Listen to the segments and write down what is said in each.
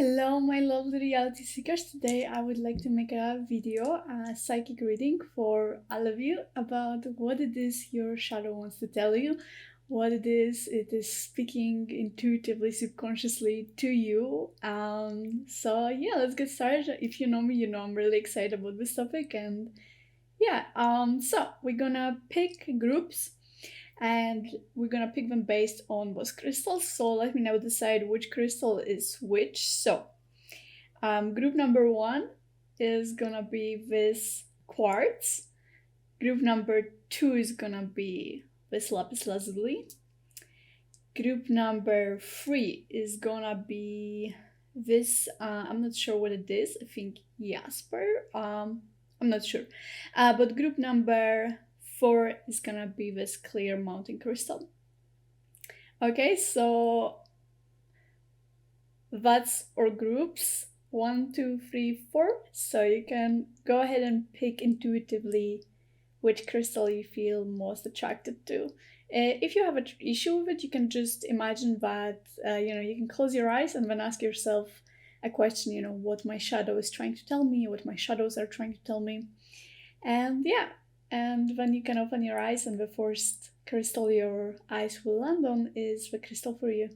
Hello, my lovely reality seekers. Today I would like to make a video, a psychic reading for all of you about what it is your shadow wants to tell you, what it is speaking intuitively, subconsciously to you. So yeah, let's get started. If you know me, you know I'm really excited about this topic, and yeah, so we're gonna pick groups and we're gonna pick them based on those crystals. So let me now decide which crystal is which. So, group number one is gonna be this quartz. Group number two is gonna be this lapis lazuli. Group number three is gonna be this. I'm not sure what it is. I think Jasper. I'm not sure. But group number four is gonna be this clear mountain crystal. Okay, so that's our groups 1, 2, 3, 4. So you can go ahead and pick intuitively which crystal you feel most attracted to. If you have an issue with it, you can just imagine that you can close your eyes and then ask yourself a question. What my shadow is trying to tell me, what my shadows are trying to tell me, and yeah, and then you can open your eyes, and the first crystal your eyes will land on is the crystal for you.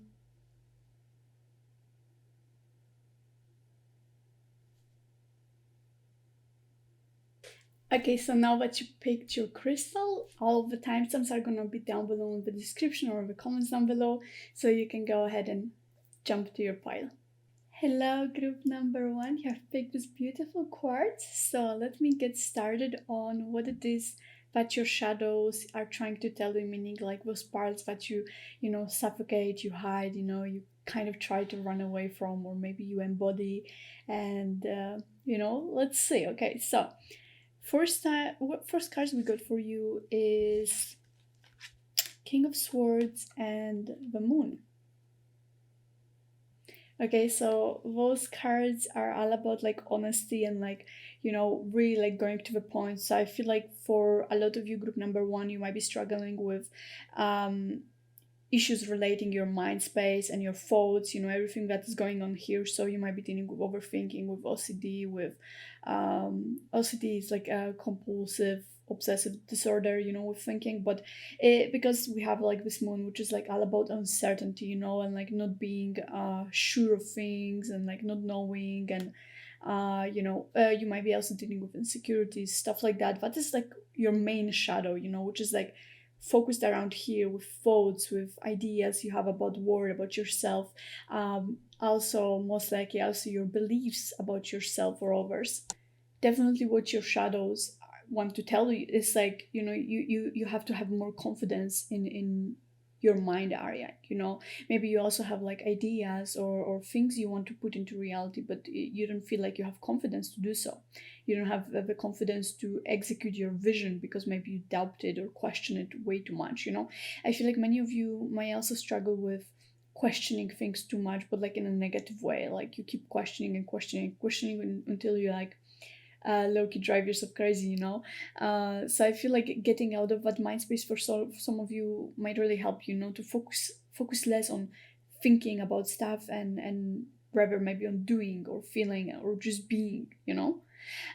Okay, so now that you picked your crystal, all of the timestamps are gonna be down below in the description or the comments down below, so you can go ahead and jump to your pile. Hello, group number one. You have picked this beautiful quartz. So let me get started on what it is that your shadows are trying to tell you, meaning like those parts that you suffocate, you hide, you kind of try to run away from, or maybe you embody. And, let's see. Okay, so first cards we got for you is King of Swords and the Moon. Okay, so those cards are all about like honesty and really like going to the point. So I feel like for a lot of you, group number one, you might be struggling with issues relating your mind space and your thoughts, everything that is going on here. So you might be dealing with overthinking, with OCD, with OCD is like a compulsive obsessive disorder, with thinking. But because we have like this moon, which is like all about uncertainty, and like not being sure of things, and like not knowing, and you might be also dealing with insecurities, stuff like that. That is like your main shadow, which is like focused around here with thoughts, with ideas you have about the world, about yourself. Also, most likely, also your beliefs about yourself or others. Definitely, what your shadows want to tell you is like you have to have more confidence in your mind area. Maybe you also have like ideas or things you want to put into reality, but you don't feel like you have confidence to do so. You don't have the confidence to execute your vision because maybe you doubt it or question it way too much. I feel like many of you might also struggle with questioning things too much, but like in a negative way. Like you keep questioning and questioning and questioning until you like low-key drive yourself crazy. So I feel like getting out of that mind space for some of you might really help you, to focus less on thinking about stuff and rather maybe on doing or feeling or just being.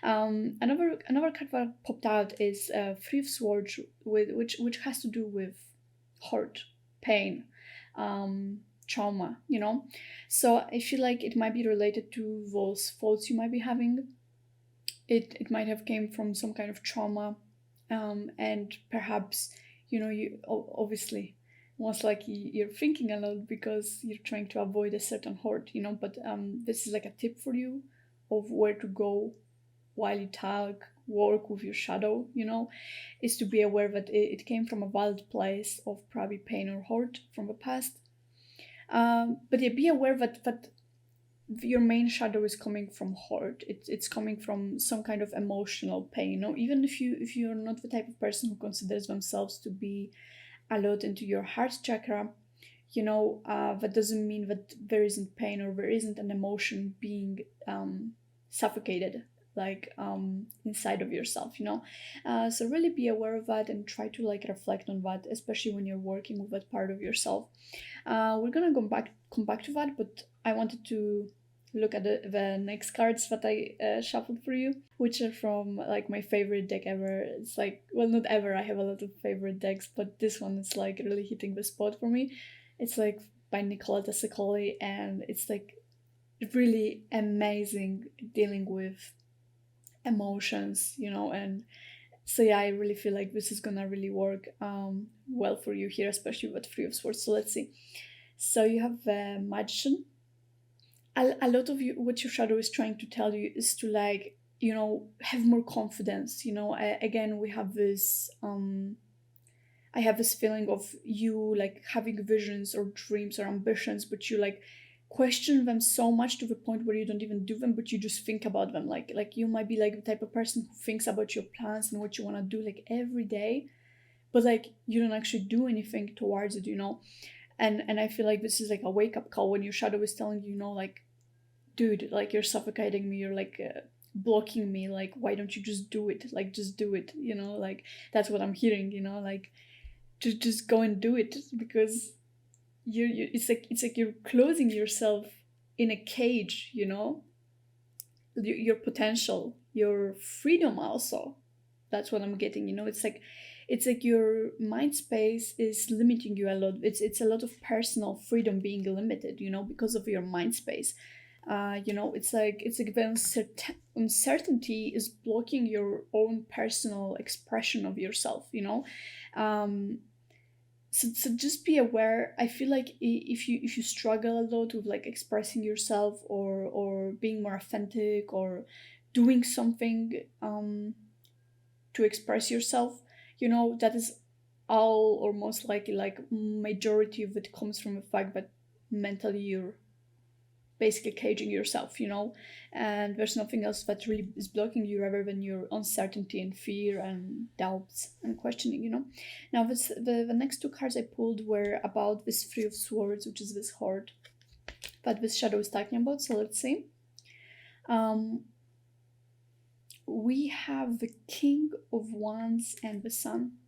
Another card that popped out is Three of Swords, which has to do with hurt, pain, trauma. So I feel like it might be related to those thoughts you might be having. It might have came from some kind of trauma, and perhaps you obviously most likely you're thinking a lot because you're trying to avoid a certain hurt. But this is like a tip for you of where to go while you work with your shadow, is to be aware that it came from a valid place of probably pain or hurt from the past. But yeah, be aware that your main shadow is coming from hurt. It's coming from some kind of emotional pain. Even if you're not the type of person who considers themselves to be a lot into your heart chakra, that doesn't mean that there isn't pain or there isn't an emotion being suffocated like inside of yourself. So really be aware of that and try to like reflect on that, especially when you're working with that part of yourself. We're gonna come back to that, but I wanted to look at the next cards that I shuffled for you, which are from like my favorite deck ever. It's like, well, not ever. I have a lot of favorite decks, but this one is like really hitting the spot for me. It's like by Nicoletta Sicoli, and it's like really amazing dealing with emotions, and so yeah, I really feel like this is gonna really work well for you here, especially with Three of Swords. So let's see. So you have Magician. A lot of you, what your shadow is trying to tell you is to like, have more confidence. Again, we have this. I have this feeling of you like having visions or dreams or ambitions, but you like question them so much to the point where you don't even do them, but you just think about them. Like you might be like the type of person who thinks about your plans and what you want to do like every day, but like you don't actually do anything towards it. And I feel like this is like a wake up call when your shadow is telling you, like, dude, like you're suffocating me, you're like blocking me, like why don't you just do it, like just do it, like that's what I'm hearing, like just go and do it, because it's like you're closing yourself in a cage, your potential, your freedom also. That's what I'm getting. It's like your mind space is limiting you a lot. It's a lot of personal freedom being limited, because of your mind space. It's like the uncertainty is blocking your own personal expression of yourself. Um, so just be aware. I feel like if you struggle a lot with like expressing yourself or being more authentic or doing something to express yourself, that is all or most likely like majority of it comes from the fact that mentally you're basically caging yourself, and there's nothing else that really is blocking you rather than your uncertainty and fear and doubts and questioning. Now, the next two cards I pulled were about this Three of Swords, which is this horde that this shadow is talking about. So let's see. We have the King of Wands and the Sun.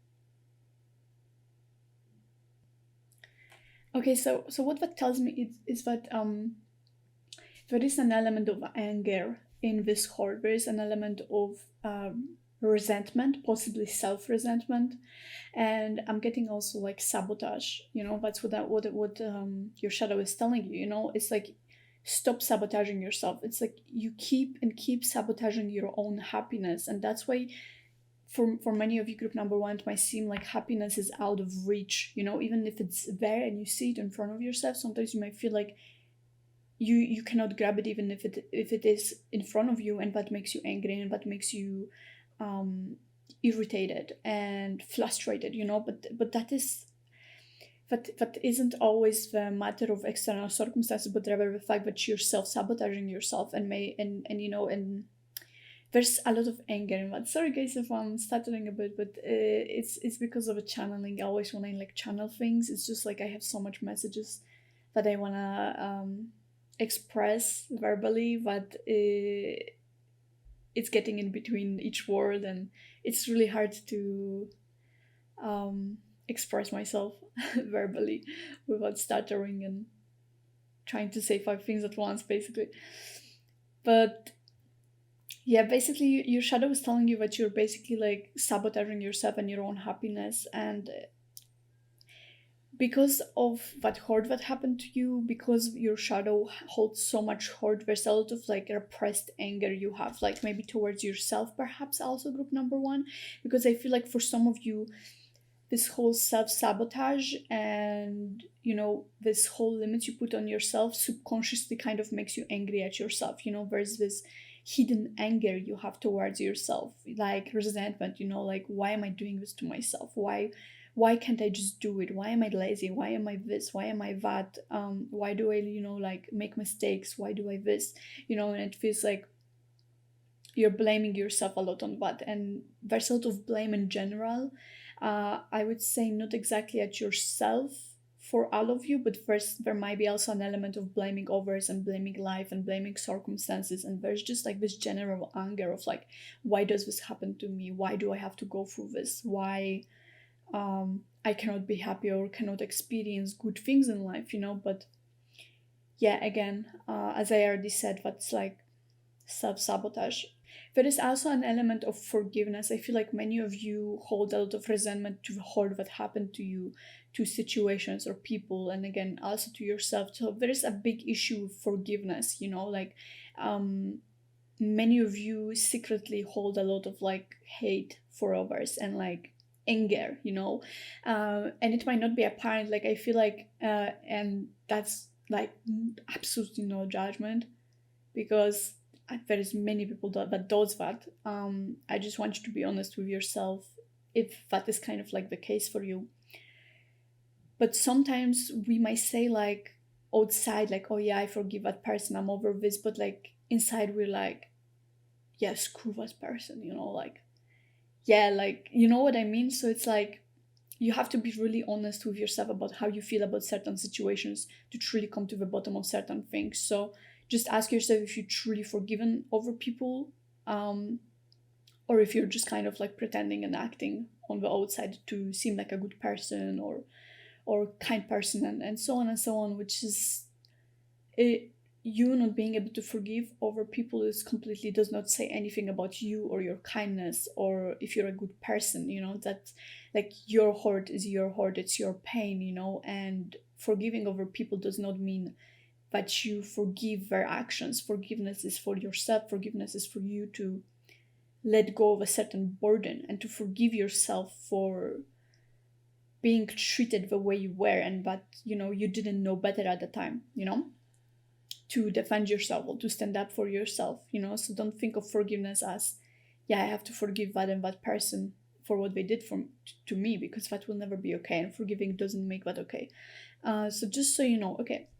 Okay, so what that tells me is that there is an element of anger in this horde. There is an element of resentment, possibly self-resentment, and I'm getting also like sabotage. That's what your shadow is telling you. It's like stop sabotaging yourself. It's like you keep sabotaging your own happiness, and that's why. For many of you, group number one, it might seem like happiness is out of reach. Even if it's there and you see it in front of yourself, sometimes you might feel like you cannot grab it even if it is in front of you, and that makes you angry and that makes you irritated and frustrated, but that isn't always the matter of external circumstances, but rather the fact that you're self-sabotaging yourself and there's a lot of anger in that. Sorry guys if I'm stuttering a bit, but it's because of a channeling. I always want to like channel things. It's just like I have so much messages that I want to express verbally, but it's getting in between each word, and it's really hard to express myself verbally without stuttering and trying to say five things at once, basically. But yeah, basically, your shadow is telling you that you're basically like sabotaging yourself and your own happiness, and because of that hurt that happened to you, because your shadow holds so much hurt, there's a lot of like repressed anger you have, like maybe towards yourself, perhaps also group number one, because I feel like for some of you, this whole self-sabotage and this whole limits you put on yourself subconsciously kind of makes you angry at yourself. There's this hidden anger you have towards yourself, like resentment, like why am I doing this to myself, why can't I just do it, why am I lazy, why am I this, why am I that, why do I like make mistakes, why do I this, and it feels like you're blaming yourself a lot on that. And there's a lot of blame in general. I would say not exactly at yourself for all of you, but first there might be also an element of blaming others and blaming life and blaming circumstances. And there's just like this general anger of like, why does this happen to me? Why do I have to go through this? Why I cannot be happy or cannot experience good things in life, but yeah, again, as I already said, that's like self sabotage. There is also an element of forgiveness. I feel like many of you hold a lot of resentment toward what happened to you, to situations or people, and again, also to yourself. So there is a big issue with forgiveness, like um, many of you secretly hold a lot of like hate for others and like anger, and it might not be apparent. Like I feel like, and that's like absolutely no judgment, because there is many people that does that. I just want you to be honest with yourself if that is kind of like the case for you. But sometimes we might say like outside, like, oh yeah, I forgive that person, I'm over this, but like inside we're like, yeah, screw that person, like, yeah, like, you know what I mean? So it's like you have to be really honest with yourself about how you feel about certain situations to truly come to the bottom of certain things. So just ask yourself if you truly forgiven over people, um, or if you're just kind of like pretending and acting on the outside to seem like a good person or kind person, and so on and so on, which is it. You not being able to forgive over people is completely does not say anything about you or your kindness or if you're a good person, that like your heart is your heart, it's your pain, and forgiving over people does not mean that you forgive their actions. Forgiveness is for yourself. Forgiveness is for you to let go of a certain burden and to forgive yourself for being treated the way you were, and that you didn't know better at the time, to defend yourself or to stand up for yourself, so don't think of forgiveness as, yeah, I have to forgive that and that person for what they did to me, because that will never be okay, and forgiving doesn't make that okay. So just so you know, okay,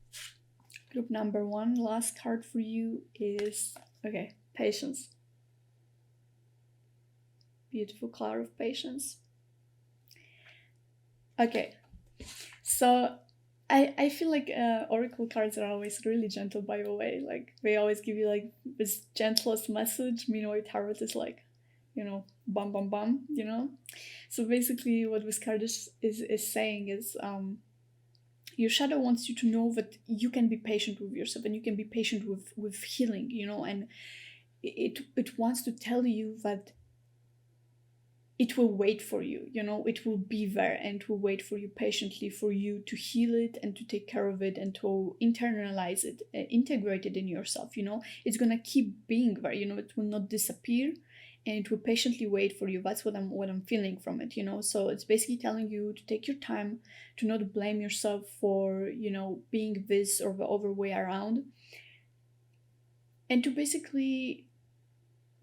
group number one, last card for you is, okay, patience. Beautiful card of patience. Okay, so I feel like oracle cards are always really gentle, by the way. Like they always give you like this gentlest message. Meanwhile, tarot is like, bum bum bum. So basically, what this card is saying is, your shadow wants you to know that you can be patient with yourself and you can be patient with healing. And it wants to tell you that it will wait for you, it will be there and it will wait for you patiently for you to heal it and to take care of it and to internalize it, integrate it in yourself. It's gonna keep being there, it will not disappear, and it will patiently wait for you. That's what I'm feeling from it. So it's basically telling you to take your time, to not blame yourself for being this or the other way around, and to basically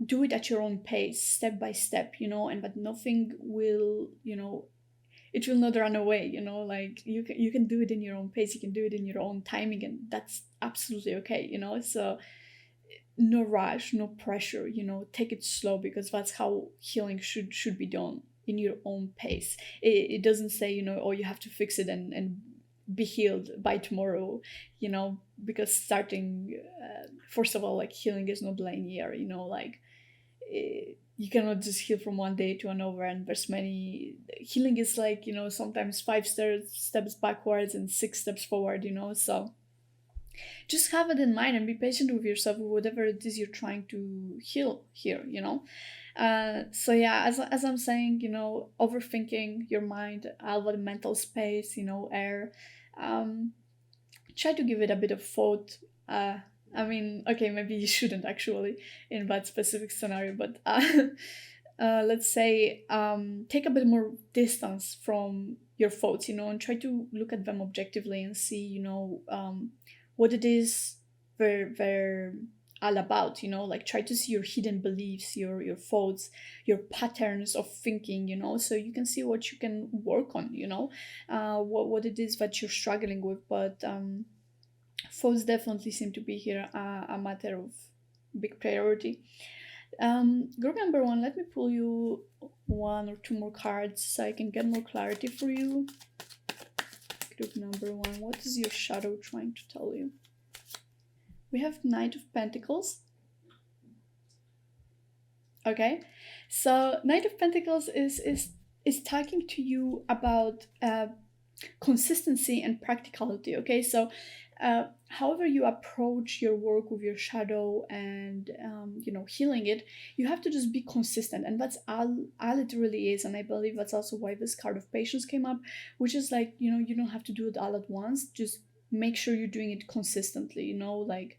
do it at your own pace, step by step, and that nothing will, it will not run away, like you can do it in your own pace, you can do it in your own timing, and that's absolutely okay, so no rush, no pressure, take it slow, because that's how healing should be done, in your own pace. It doesn't say, oh, you have to fix it and be healed by tomorrow, because starting, first of all, like healing is not linear, like you cannot just heal from one day to another, and there's many. Healing is like, sometimes five steps backwards and six steps forward, so just have it in mind and be patient with yourself with whatever it is you're trying to heal here, so yeah, as I'm saying, overthinking your mind, out of the mental space, air, um try to give it a bit of thought. I mean, okay, maybe you shouldn't actually in that specific scenario, but let's say, take a bit more distance from your thoughts, and try to look at them objectively and see, what it is they're all about, like try to see your hidden beliefs, your thoughts, your patterns of thinking, so you can see what you can work on, what it is that you're struggling with. But thoughts definitely seem to be here a matter of big priority. Group number one, let me pull you one or two more cards so I can get more clarity for you. Group number one, what is your shadow trying to tell you? We have Knight of Pentacles. Okay, so Knight of Pentacles is talking to you about consistency and practicality. Okay, so However you approach your work with your shadow and healing it, you have to just be consistent, and that's all it really is. And I believe that's also why this card of patience came up, which is like, you don't have to do it all at once. Just make sure you're doing it consistently, like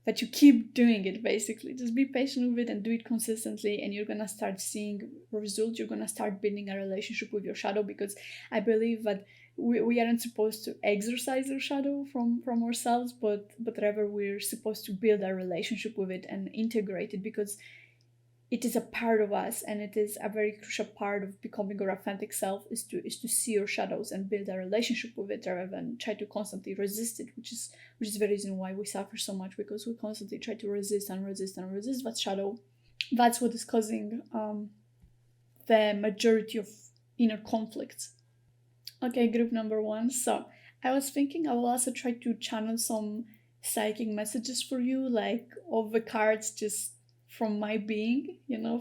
that you keep doing it. Basically just be patient with it and do it consistently, and you're gonna start seeing results. You're gonna start building a relationship with your shadow, because I believe that we aren't supposed to exercise our shadow from ourselves, but rather we're supposed to build a relationship with it and integrate it, because it is a part of us, and it is a very crucial part of becoming our authentic self, is to see your shadows and build a relationship with it, rather than try to constantly resist it, which is the reason why we suffer so much, because we constantly try to resist and resist and resist that shadow. That's what is causing the majority of inner conflicts. Okay, group number one. So I was thinking I will also try to channel some psychic messages for you, like of the cards, just from my being,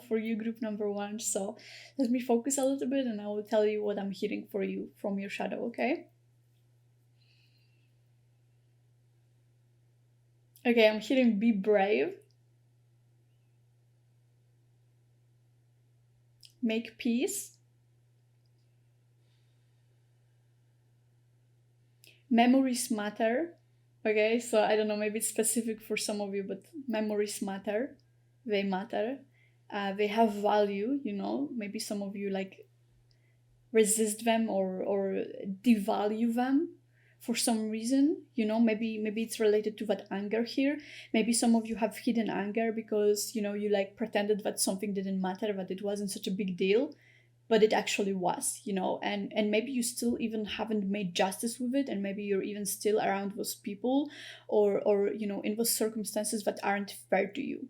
for you, group number one. So let me focus a little bit, and I will tell you what I'm hearing for you from your shadow, okay? Okay, I'm hearing be brave, make peace, memories matter. Okay, so I don't know, maybe it's specific for some of you, but memories matter. They matter. They have value, maybe some of you like resist them or devalue them for some reason. Maybe it's related to that anger here. Maybe some of you have hidden anger because you like pretended that something didn't matter, that it wasn't such a big deal, but it actually was. And maybe you still even haven't made justice with it, and maybe you're even still around those people, or in those circumstances that aren't fair to you,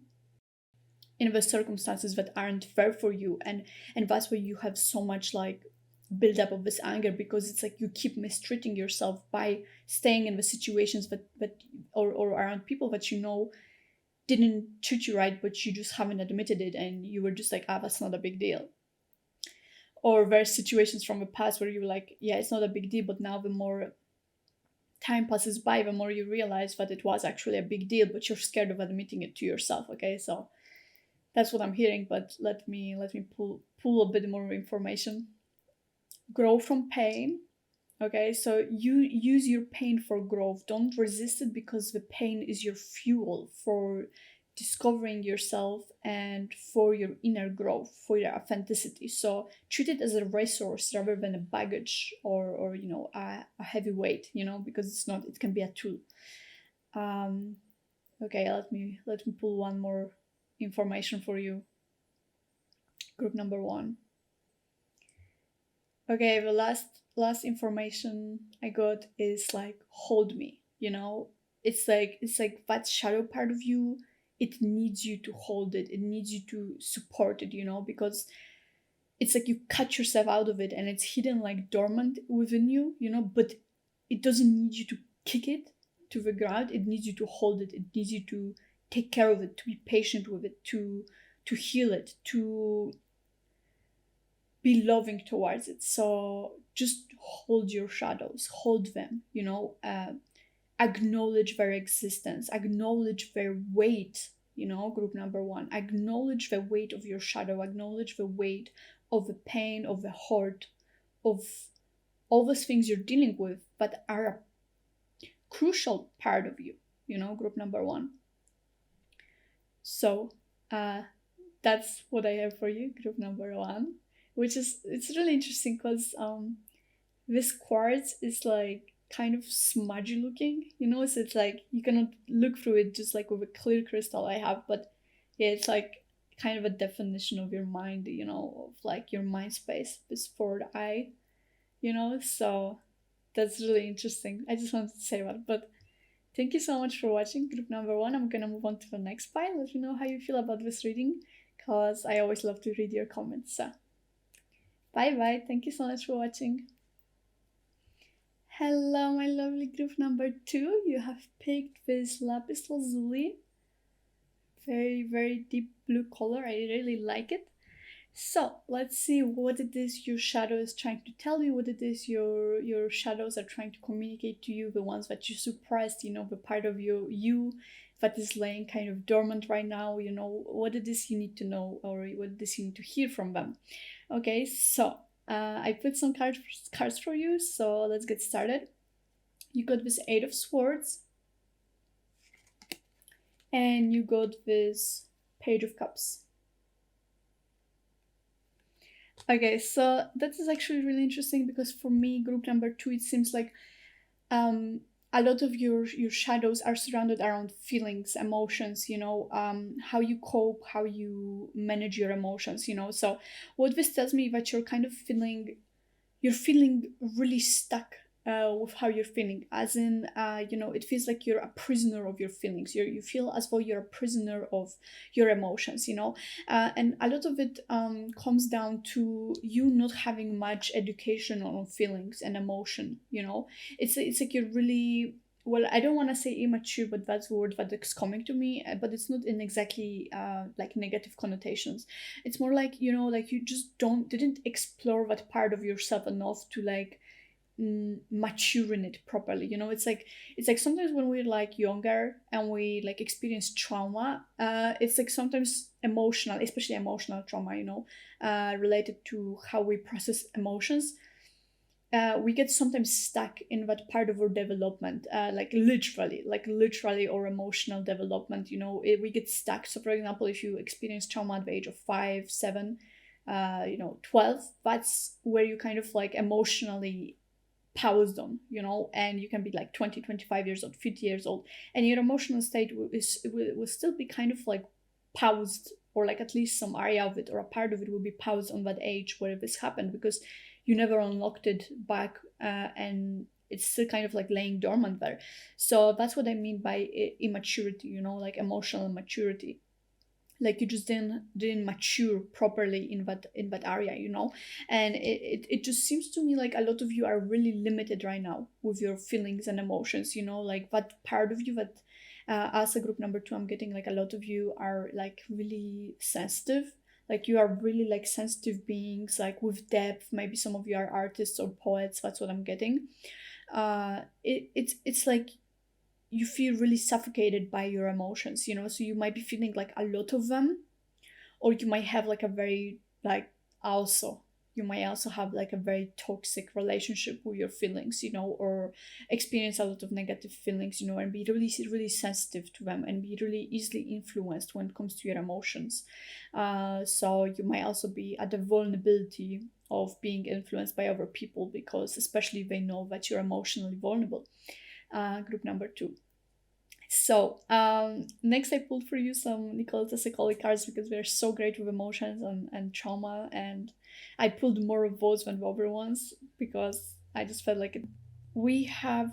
in the circumstances that aren't fair for you. And that's why you have so much like build-up of this anger, because it's like you keep mistreating yourself by staying in the situations that or around people that didn't treat you right, but you just haven't admitted it, and you were just like, that's not a big deal. Or there's situations from the past where you're like, yeah, it's not a big deal, but now the more time passes by, the more you realize that it was actually a big deal, but you're scared of admitting it to yourself. Okay, so that's what I'm hearing, but let me pull a bit more information. Grow from pain. Okay, so you use your pain for growth. Don't resist it, because the pain is your fuel for discovering yourself and for your inner growth, for your authenticity. So treat it as a resource rather than a baggage, or a heavy weight, because it's not. It can be a tool. Okay, let me pull one more information for you. Group number one. Okay, the last information I got is like, hold me. It's like that shadow part of you. It needs you to hold it. It needs you to support it. Because it's like you cut yourself out of it, and it's hidden like dormant within you. But it doesn't need you to kick it to the ground. It needs you to hold it. It needs you to take care of it, to be patient with it, to heal it, to be loving towards it. So just hold your shadows, hold them, acknowledge their existence, acknowledge their weight. Group number one, acknowledge the weight of your shadow, acknowledge the weight of the pain, of the hurt, of all those things you're dealing with, but are a crucial part of you. Group number one. So that's what I have for you, group number one, which is, it's really interesting because this quartz is like kind of smudgy looking, so it's like you cannot look through it just like with a clear crystal I have, but yeah, it's like kind of a definition of your mind, of like your mind space, this third eye, so that's really interesting. I just wanted to say that. But thank you so much for watching group number one. I'm gonna move on to the next pile. Let me know how you feel about this reading, because I always love to read your comments. So bye bye. Thank you so much for watching. Hello, my lovely group number two. You have picked this lapis lazuli. Very, very deep blue color. I really like it. So let's see what it is your shadow is trying to tell you, what it is your shadows are trying to communicate to you, the ones that you suppressed, the part of you that is laying kind of dormant right now, what it is you need to know or what it is you need to hear from them. Okay, so I put some cards for you, so let's get started. You got this Eight of Swords, and you got this Page of Cups. Okay, so that is actually really interesting because for me, group number two, it seems like um, a lot of your shadows are surrounded around feelings, emotions. How you cope, how you manage your emotions. So what this tells me that you're feeling really stuck with how you're feeling, as in it feels like you're a prisoner of your feelings. You feel as though you're a prisoner of your emotions, and a lot of it comes down to you not having much education on feelings and emotion. It's like you're really, well, I don't want to say immature, but that's the word that is coming to me. But it's not in exactly like negative connotations. It's more like, like you just didn't explore that part of yourself enough to like mature in it properly. It's like sometimes when we're like younger and we like experience trauma, it's like sometimes emotional, especially emotional trauma, related to how we process emotions. We get sometimes stuck in that part of our development, like literally or emotional development. We get stuck. So for example, if you experience trauma at the age of 5, 7, 12, that's where you kind of like emotionally paused on, and you can be like 20, 25 years old, 50 years old, and your emotional state will still be kind of like paused, or like at least some area of it or a part of it will be paused on that age where this happened, because you never unlocked it back, and it's still kind of like laying dormant there. So that's what I mean by immaturity, like emotional immaturity. Like you just didn't mature properly in that area, and it just seems to me like a lot of you are really limited right now with your feelings and emotions, like that part of you that as a group number two, I'm getting like a lot of you are like really sensitive. Like you are really like sensitive beings, like with depth. Maybe some of you are artists or poets. That's what I'm getting. It's like you feel really suffocated by your emotions, so you might be feeling like a lot of them, or you might have like a very like also you might also have like a very toxic relationship with your feelings, or experience a lot of negative feelings, and be really really sensitive to them and be really easily influenced when it comes to your emotions. So you might also be at the vulnerability of being influenced by other people, because especially they know that you're emotionally vulnerable. Group number two. So next I pulled for you some Nicola Tesla cards because they're so great with emotions and trauma, and I pulled more of those than the other ones because I just felt like it. We have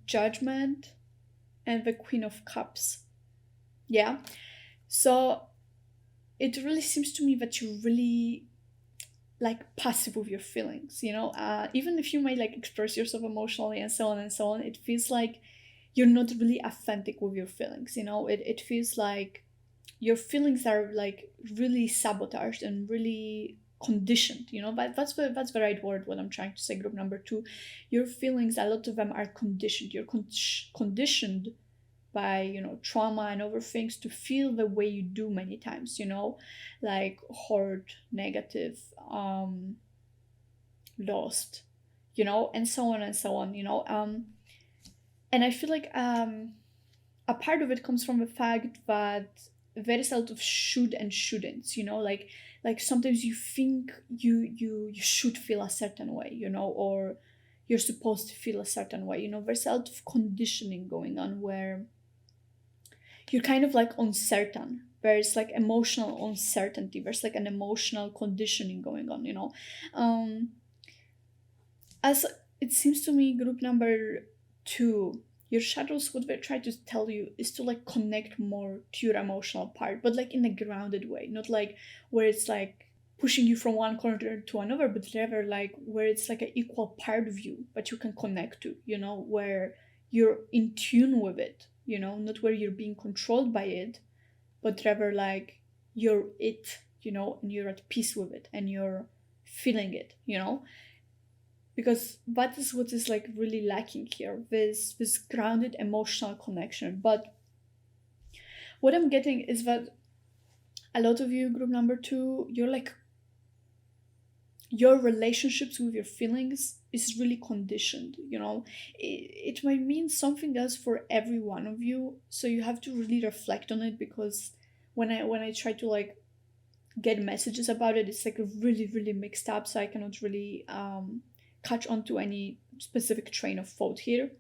Judgment and the Queen of Cups. Yeah. So it really seems to me that you're really like passive with your feelings, even if you might like express yourself emotionally and so on and so on, it feels like you're not really authentic with your feelings. It feels like your feelings are like really sabotaged and really conditioned, but that's the right word, what I'm trying to say. Group number two, your feelings, a lot of them are conditioned. You're conditioned by trauma and other things to feel the way you do many times, like hurt, negative, lost, and so on and so on, and I feel like a part of it comes from the fact that there is a lot of should and shouldn'ts, like sometimes you think you should feel a certain way, or you're supposed to feel a certain way. There's a lot of conditioning going on where you're kind of like uncertain. There's like emotional uncertainty. There's like an emotional conditioning going on, as it seems to me, group number two, your shadows, what they're trying to tell you is to like connect more to your emotional part, but like in a grounded way, not like where it's like pushing you from one corner to another, but rather like where it's like an equal part of you that you can connect to, where you're in tune with it, not where you're being controlled by it, but rather like you're it, and you're at peace with it and you're feeling it, because that is what is like really lacking here, this grounded emotional connection. But what I'm getting is that a lot of you, group number two, you're like, your relationships with your feelings is really conditioned, it might mean something else for every one of you, so you have to really reflect on it, because when I try to like get messages about it, it's like really really mixed up, so I cannot really catch on to any specific train of thought here,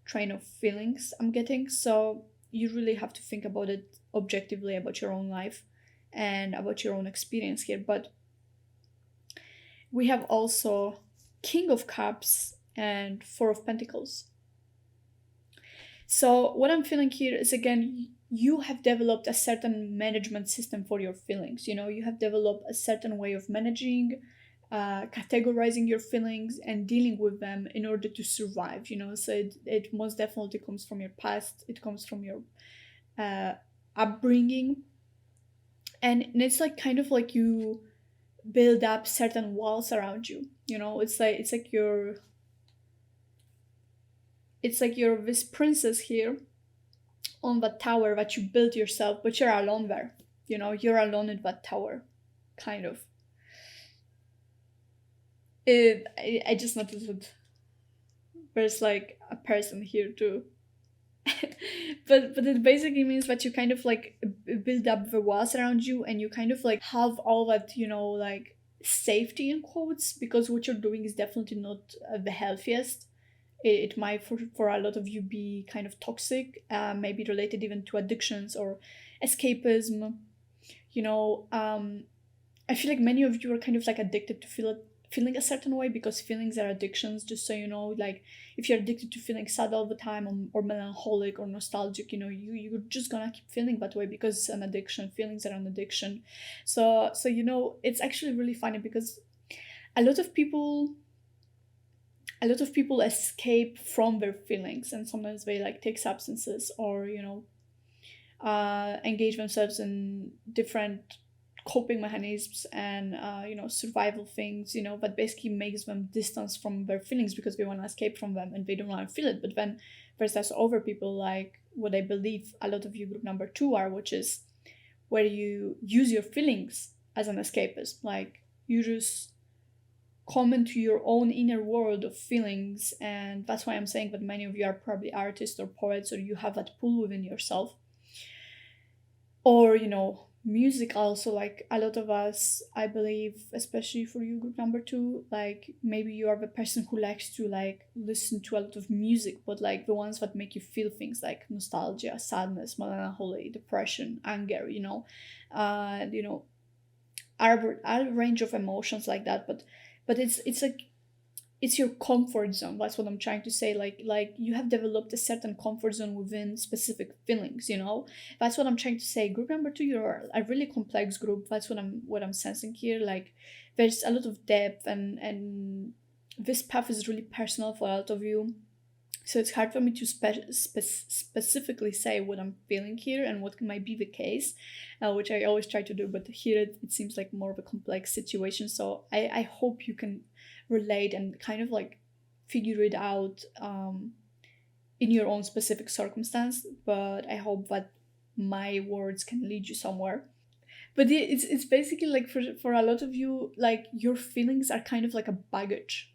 train of feelings I'm getting. So you really have to think about it objectively, about your own life and about your own experience here. But we have also King of Cups and Four of Pentacles. So what I'm feeling here is, again, you have developed a certain management system for your feelings. You have developed a certain way of managing, categorizing your feelings and dealing with them in order to survive. So it most definitely comes from your past. It comes from your upbringing, and it's like kind of like you build up certain walls around you. It's like you're this princess here on that tower that you built yourself, but you're alone there. You're alone in that tower, kind of. I just noticed that there's like a person here too. but it basically means that you kind of like build up the walls around you, and you kind of like have all that, like safety in quotes, because what you're doing is definitely not the healthiest. It might for a lot of you be kind of toxic, maybe related even to addictions or escapism. I feel like many of you are kind of like addicted to feeling a certain way, because feelings are addictions, just so you know. Like if you're addicted to feeling sad all the time, or melancholic or nostalgic, you're just gonna keep feeling that way, because it's an addiction. Feelings are an addiction. So it's actually really funny, because a lot of people escape from their feelings, and sometimes they like take substances, or engage themselves in different coping mechanisms and survival things, that basically makes them distance from their feelings, because they want to escape from them and they don't want to feel it. But then there's also other people, like what I believe a lot of you, group number two, are, which is where you use your feelings as an escapist. Like you just come into your own inner world of feelings, and that's why I'm saying that many of you are probably artists or poets, or you have that pull within yourself. Or music also, like a lot of us, I believe, especially for you, group number two, like maybe you are the person who likes to like listen to a lot of music, but like the ones that make you feel things like nostalgia, sadness, melancholy, depression, anger, uh you know a range of emotions like that. But it's like it's your comfort zone. That's what I'm trying to say. Like you have developed a certain comfort zone within specific feelings. That's what I'm trying to say. Group number two, you're a really complex group. That's what I'm sensing here. Like there's a lot of depth, and this path is really personal for a lot of you. So it's hard for me to specifically say what I'm feeling here and what might be the case, which I always try to do. But here it seems like more of a complex situation. So I hope you can relate and kind of like figure it out in your own specific circumstance. But I hope that my words can lead you somewhere. But it's basically like for a lot of you, like your feelings are kind of like a baggage.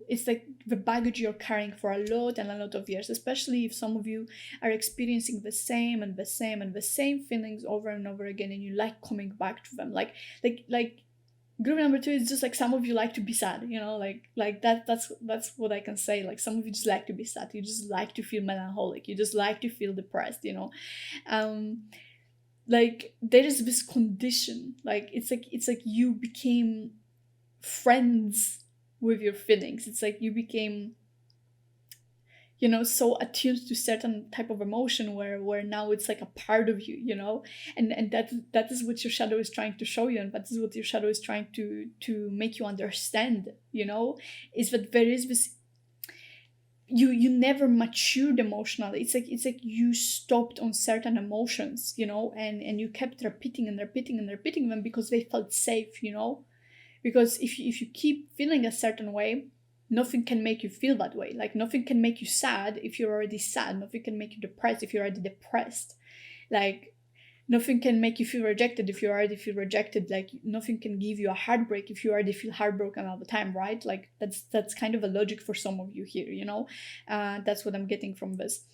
It's like the baggage you're carrying for a lot and a lot of years, especially if some of you are experiencing the same and the same and the same feelings over and over again, and you like coming back to them. Like group number two is just like some of you like to be sad, like that's what I can say. Like some of you just like to be sad, you just like to feel melancholic, you just like to feel depressed. Like there is this condition, like it's like you became friends with your feelings. It's like you became so attuned to certain type of emotion where now it's like a part of you. And that is what your shadow is trying to show you, and that is what your shadow is trying to make you understand, is that there is this you never matured emotionally. It's like you stopped on certain emotions, and you kept repeating and repeating and repeating them because they felt safe, because if you keep feeling a certain way, nothing can make you feel that way. Like nothing can make you sad if you're already sad, nothing can make you depressed if you're already depressed. Like nothing can make you feel rejected if you already feel rejected. Like nothing can give you a heartbreak if you already feel heartbroken all the time, right? Like that's kind of a logic for some of you here, that's what I'm getting from this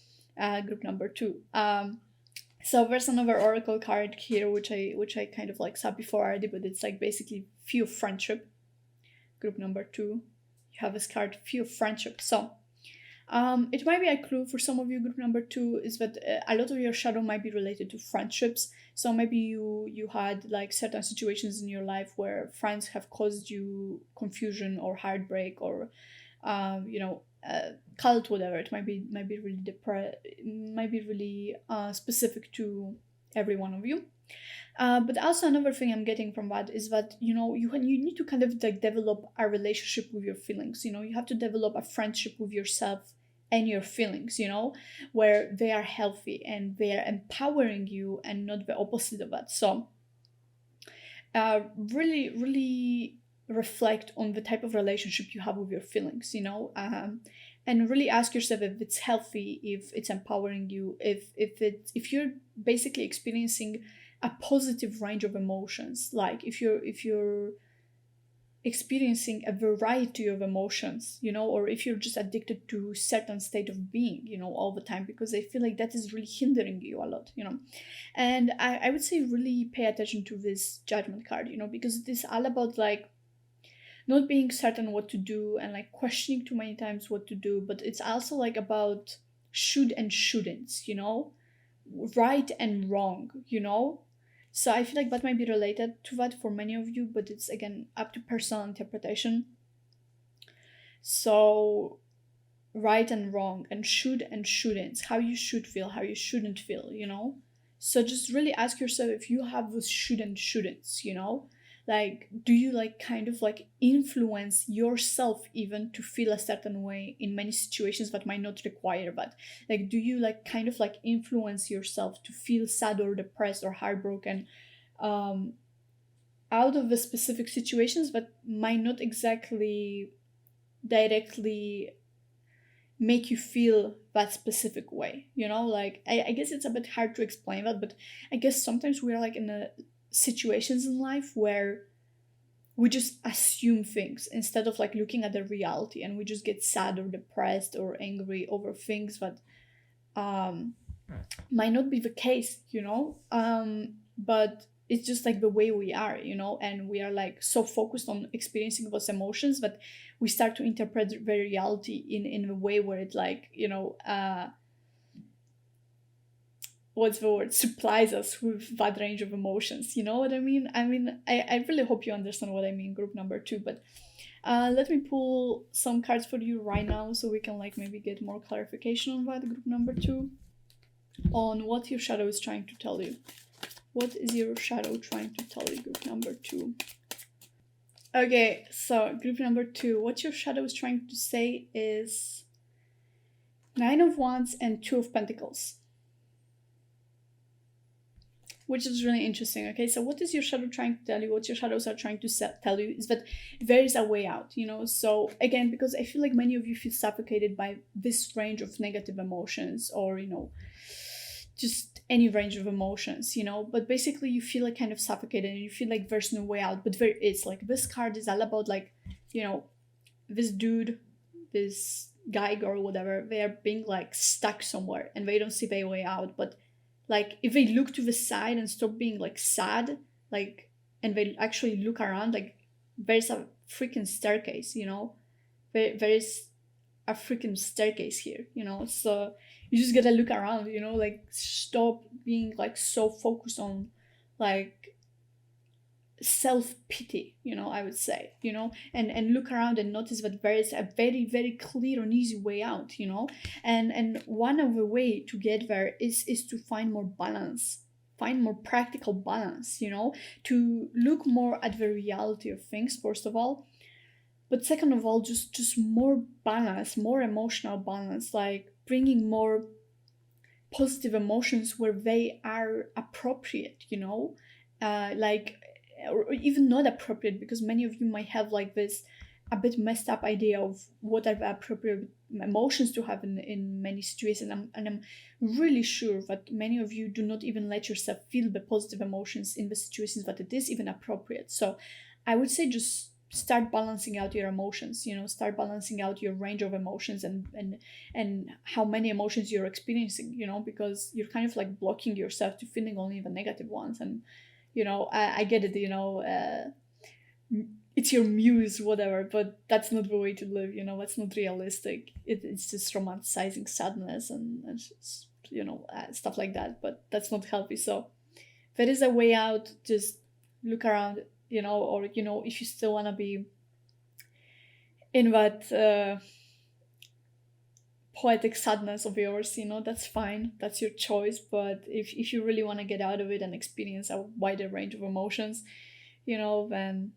group number two. So there's another oracle card here, which I kind of like saw before already, but it's like basically few friendship. Group number two, you have this card, few friendship. So it might be a clue for some of you. Group number two is that a lot of your shadow might be related to friendships. So maybe you had like certain situations in your life where friends have caused you confusion or heartbreak or cult, whatever. It might be really might be really specific to every one of you. But also another thing I'm getting from that is that you need to kind of like develop a relationship with your feelings. You have to develop a friendship with yourself and your feelings. Where they are healthy and they are empowering you and not the opposite of that. So really, really reflect on the type of relationship you have with your feelings. And really ask yourself if it's healthy, if it's empowering you, if you're basically experiencing a positive range of emotions. Like if you're experiencing a variety of emotions, or if you're just addicted to certain state of being, all the time, because I feel like that is really hindering you a lot. And I would say really pay attention to this judgment card, because it is all about like not being certain what to do and like questioning too many times what to do, but it's also like about should and shouldn'ts, right and wrong. So I feel like that might be related to that for many of you, but it's again up to personal interpretation. So right and wrong and should and shouldn't, how you should feel, how you shouldn't feel. So just really ask yourself if you have those should and shouldn'ts. Like do you like kind of like influence yourself even to feel a certain way in many situations that might not require that? Like do you like kind of like influence yourself to feel sad or depressed or heartbroken um out of the specific situations that might not exactly directly make you feel that specific way? Like I guess it's a bit hard to explain that, but I guess sometimes we're like in situations in life where we just assume things instead of like looking at the reality, and we just get sad or depressed or angry over things that um might not be the case. But it's just like the way we are, and we are like so focused on experiencing those emotions that we start to interpret the reality in a way where it like what's the word, supplies us with that range of emotions. You know what I mean, I really hope you understand what I mean, group number two. But let me pull some cards for you right now so we can like maybe get more clarification on that, group number two, on what your shadow is trying to tell you. What is your shadow trying to tell you, group number two? Okay, so group number two, what your shadow is trying to say is Nine of Wands and Two of Pentacles, which is really interesting. Okay, so what is your shadow trying to tell you? What your shadows are trying to tell you is that there is a way out. So again, because I feel like many of you feel suffocated by this range of negative emotions, or just any range of emotions, but basically you feel like kind of suffocated and you feel like there's no way out. But there is. Like this card is all about like this dude, this guy, girl, whatever, they are being like stuck somewhere and they don't see their way out. But like if they look to the side and stop being like sad, like, and they actually look around, like there's a freaking staircase. There is a freaking staircase here. So you just gotta look around. Like stop being like so focused on like self-pity, I would say, and look around and notice that there is a very, very clear and easy way out. And one of the way to get there is to find more balance, find more practical balance, to look more at the reality of things first of all, But second of all, just more balance, more emotional balance, like bringing more positive emotions where they are appropriate, like, or even not appropriate, because many of you might have like this a bit messed up idea of what are the appropriate emotions to have in many situations. And I'm really sure that many of you do not even let yourself feel the positive emotions in the situations that it is even appropriate. So I would say just start balancing out your emotions, start balancing out your range of emotions, and how many emotions you're experiencing, because you're kind of like blocking yourself to feeling only the negative ones. And I get it, it's your muse, whatever, but that's not the way to live, that's not realistic. It's just romanticizing sadness and stuff like that, but that's not healthy. So there is a way out. Just look around, or if you still want to be in that poetic sadness of yours, that's fine, that's your choice. But if you really want to get out of it and experience a wider range of emotions, then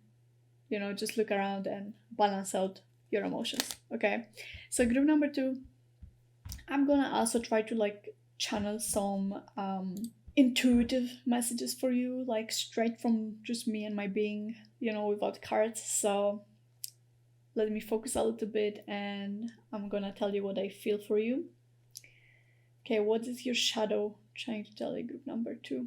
just look around and balance out your emotions. Okay, so group number two, I'm gonna also try to like channel some intuitive messages for you, like straight from just me and my being, without cards. So let me focus a little bit, and I'm gonna tell you what I feel for you. Okay, what is your shadow trying to tell you, group number two?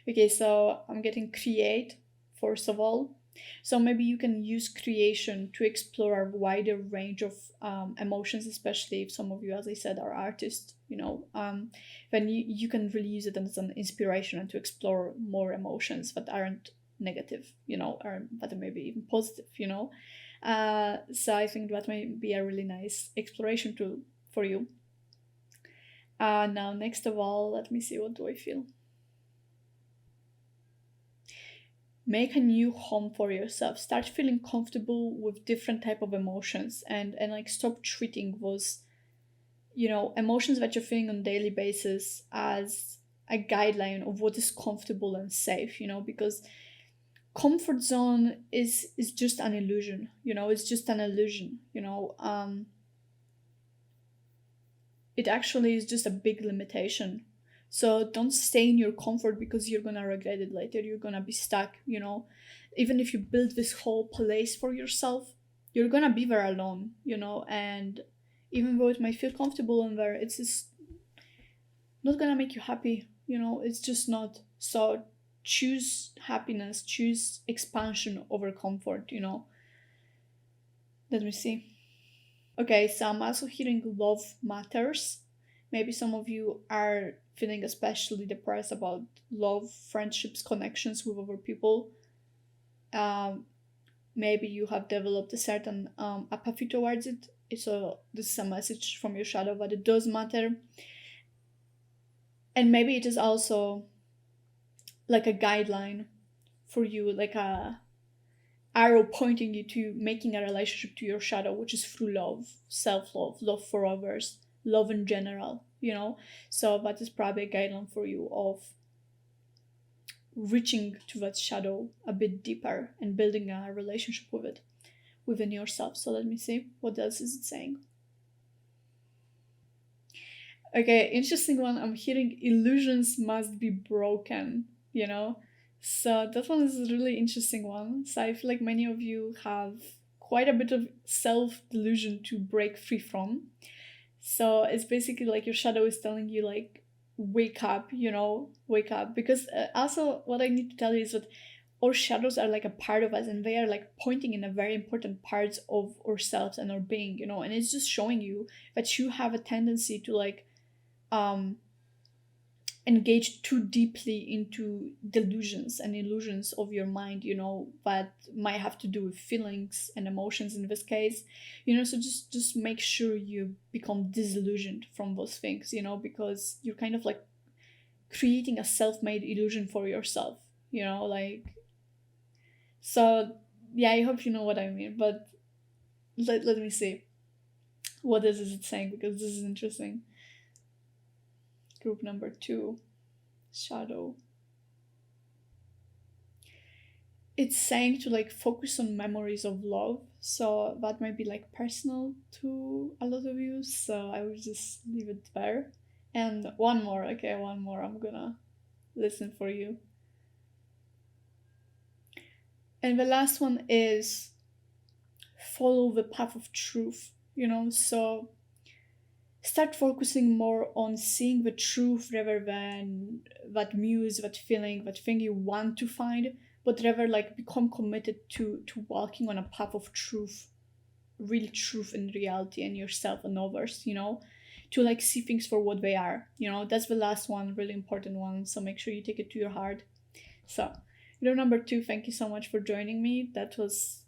Okay, so I'm getting create, first of all. So maybe you can use creation to explore a wider range of emotions, especially if some of you, as I said, are artists, then you can really use it as an inspiration and to explore more emotions that aren't negative, or that are maybe even positive, So I think that may be a really nice exploration tool for you. Now, next of all, let me see, what do I feel? Make a new home for yourself. Start feeling comfortable with different type of emotions, and like stop treating those emotions that you're feeling on a daily basis as a guideline of what is comfortable and safe, because comfort zone is just an illusion. It's just an illusion. It actually is just a big limitation. So don't stay in your comfort, because you're gonna regret it later. You're gonna be stuck, Even if you build this whole place for yourself, you're gonna be there alone, and even though it might feel comfortable in there, it's just not gonna make you happy, it's just not. So choose happiness, choose expansion over comfort, Let me see. Okay, so I'm also hearing love matters. Maybe some of you are feeling especially depressed about love, friendships, connections with other people. Um, Maybe you have developed a certain apathy towards it. So this is a message from your shadow that it does matter. And maybe it is also like a guideline for you, like a arrow pointing you to making a relationship to your shadow, which is through love, self-love, love for others, love in general, So that is probably a guideline for you of reaching to that shadow a bit deeper and building a relationship with it within yourself. So let me see, what else is it saying? Okay, interesting one. I'm hearing illusions must be broken, So that one is a really interesting one. So I feel like many of you have quite a bit of self-delusion to break free from. So it's basically like your shadow is telling you, like, wake up, wake up. Because also, what I need to tell you is that our shadows are like a part of us, and they are like pointing in a very important parts of ourselves and our being, and it's just showing you that you have a tendency to like um engage too deeply into delusions and illusions of your mind, that might have to do with feelings and emotions in this case, so just make sure you become disillusioned from those things, because you're kind of like creating a self-made illusion for yourself, like. So yeah, I hope you know what I mean, but let me see, what is it saying, because this is interesting. Group number two, shadow. it's saying to like focus on memories of love. So that might be like personal to a lot of you. So I will just leave it there. And one more, okay, one more. I'm gonna listen for you. And the last one is follow the path of truth, So start focusing more on seeing the truth rather than that muse, that feeling, that thing you want to find, but rather like become committed to walking on a path of truth, real truth and reality and yourself and others, to like see things for what they are. That's the last one, really important one. So make sure you take it to your heart. So, number two, thank you so much for joining me. That was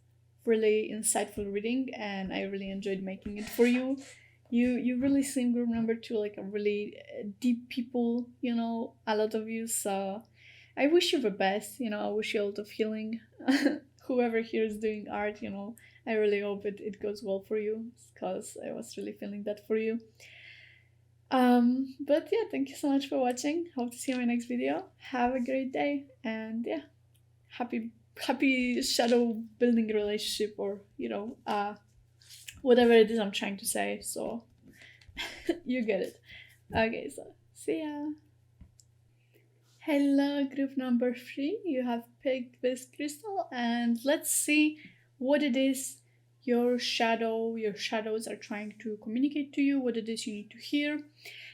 really insightful reading, and I really enjoyed making it for you. You really seem group number two like a really deep people, a lot of you. So I wish you the best. I wish you a lot of healing. Whoever here is doing art, I really hope it goes well for you because I was really feeling that for you. But yeah, thank you so much for watching. Hope to see you in my next video. Have a great day, and yeah, happy shadow building relationship, or whatever it is I'm trying to say. So you get it. Okay, so see ya. Hello, group number three. You have picked this crystal, and let's see what it is your shadows are trying to communicate to you, what it is you need to hear.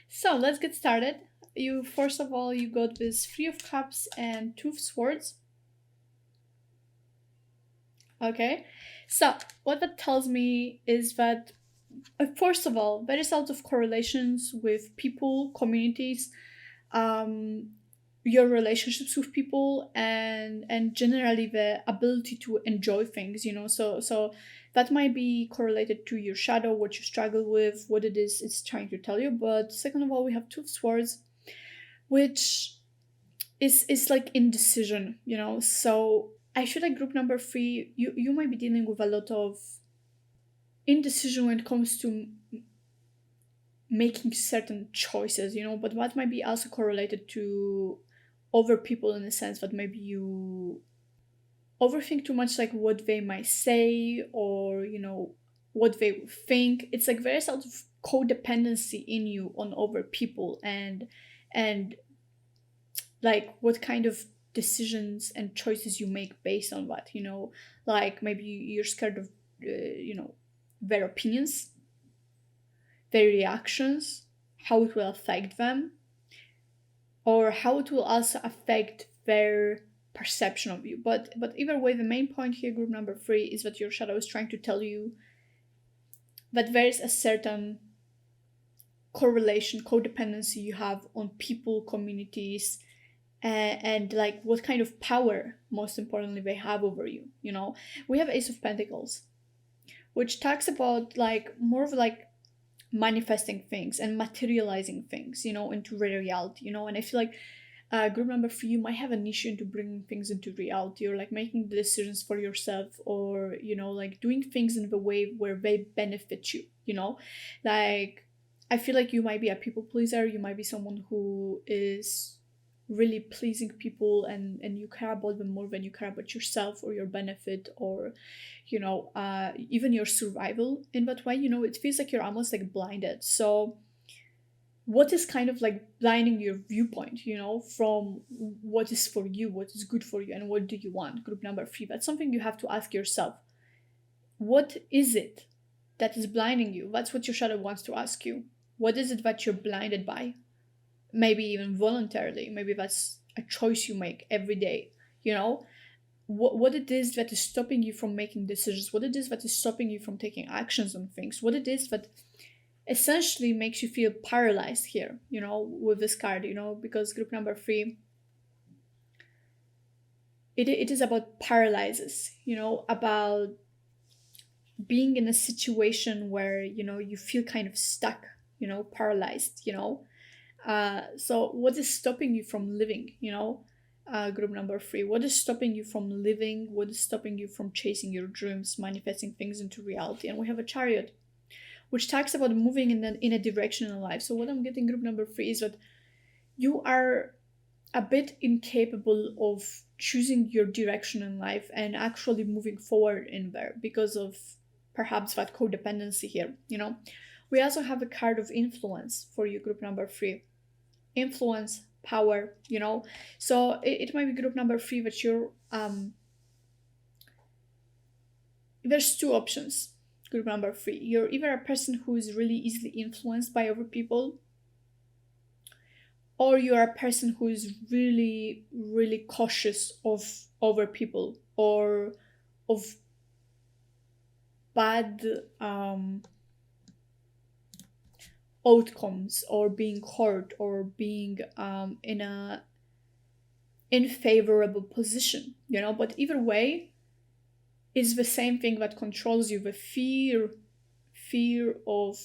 So let's get started. You first of all, you got this Three of Cups and Two of Swords. Okay, so what that tells me is that first of all, there is a lot of correlations with people, communities, um, your relationships with people, and generally the ability to enjoy things. So that might be correlated to your shadow, what you struggle with, what it is it's trying to tell you. But second of all, we have Two of Swords, which is like indecision. So I feel like group number three, you might be dealing with a lot of indecision when it comes to making certain choices, but that might be also correlated to other people in the sense that maybe you overthink too much, like what they might say, or what they would think. It's like there's sort of codependency in you on other people, and like what kind of decisions and choices you make based on that, like maybe you're scared of their opinions, their reactions, how it will affect them, or how it will also affect their perception of you. But either way, the main point here, group number three, is that your shadow is trying to tell you that there is a certain correlation, codependency you have on people, communities, and like what kind of power, most importantly, they have over you. We have Ace of Pentacles, which talks about like more of like manifesting things and materializing things, into reality, and I feel like group number three, you might have an issue into bringing things into reality, or like making decisions for yourself, or like doing things in the way where they benefit you. Like I feel like you might be a people pleaser. You might be someone who is really pleasing people, and you care about them more than you care about yourself or your benefit, or even your survival in that way. It feels like you're almost like blinded. So what is kind of like blinding your viewpoint, from what is for you, what is good for you, and what do you want? Group number three, that's something you have to ask yourself. What is it that is blinding you? That's what your shadow wants to ask you. What is it that you're blinded by? Maybe even voluntarily. Maybe that's a choice you make every day. What it is that is stopping you from making decisions, what it is that is stopping you from taking actions on things, what it is that essentially makes you feel paralyzed here, with this card, because group number three, it is about paralyzes, about being in a situation where, you feel kind of stuck, paralyzed, so what is stopping you from living, group number three, what is stopping you from living, what is stopping you from chasing your dreams, manifesting things into reality? And we have a Chariot, which talks about moving in a direction in life. So what I'm getting, group number three, is that you are a bit incapable of choosing your direction in life and actually moving forward in there because of perhaps that codependency here, you know. We also have a card of influence for you, group number three. Influence, power, you know. So it might be group number three that you're there's two options. Group number three, you're either a person who is really easily influenced by other people, or you're a person who is really really cautious of other people, or of bad outcomes, or being hurt, or being in a unfavorable position, you know. But either way, it's the same thing that controls you, the fear of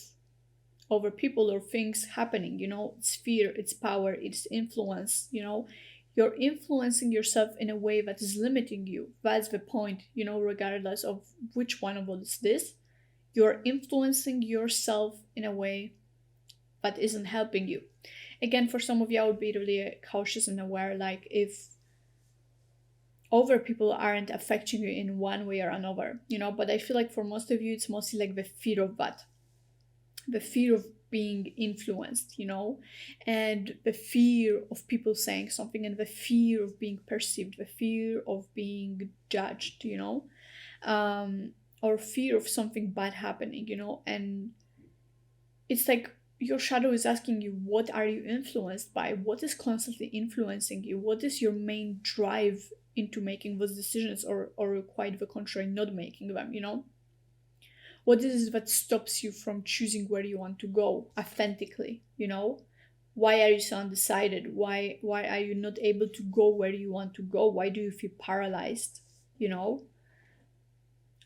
over people or things happening, you know. It's fear, it's power, it's influence, you know. You're influencing yourself in a way that is limiting you. That's the point, you know, regardless of which one of us this. You're influencing yourself in a way that isn't helping you. Again, for some of you, I would be really cautious and aware, like if other people aren't affecting you in one way or another, you know. But I feel like for most of you, it's mostly like the fear of that, the fear of being influenced, you know, and the fear of people saying something, and the fear of being perceived, the fear of being judged, you know, or fear of something bad happening, you know. And it's like your shadow is asking you, what are you influenced by? What is constantly influencing you? What is your main drive into making those decisions, or quite the contrary, not making them, you know? What is it that stops you from choosing where you want to go authentically, you know? Why are you so undecided? Why are you not able to go where you want to go? Why do you feel paralyzed, you know?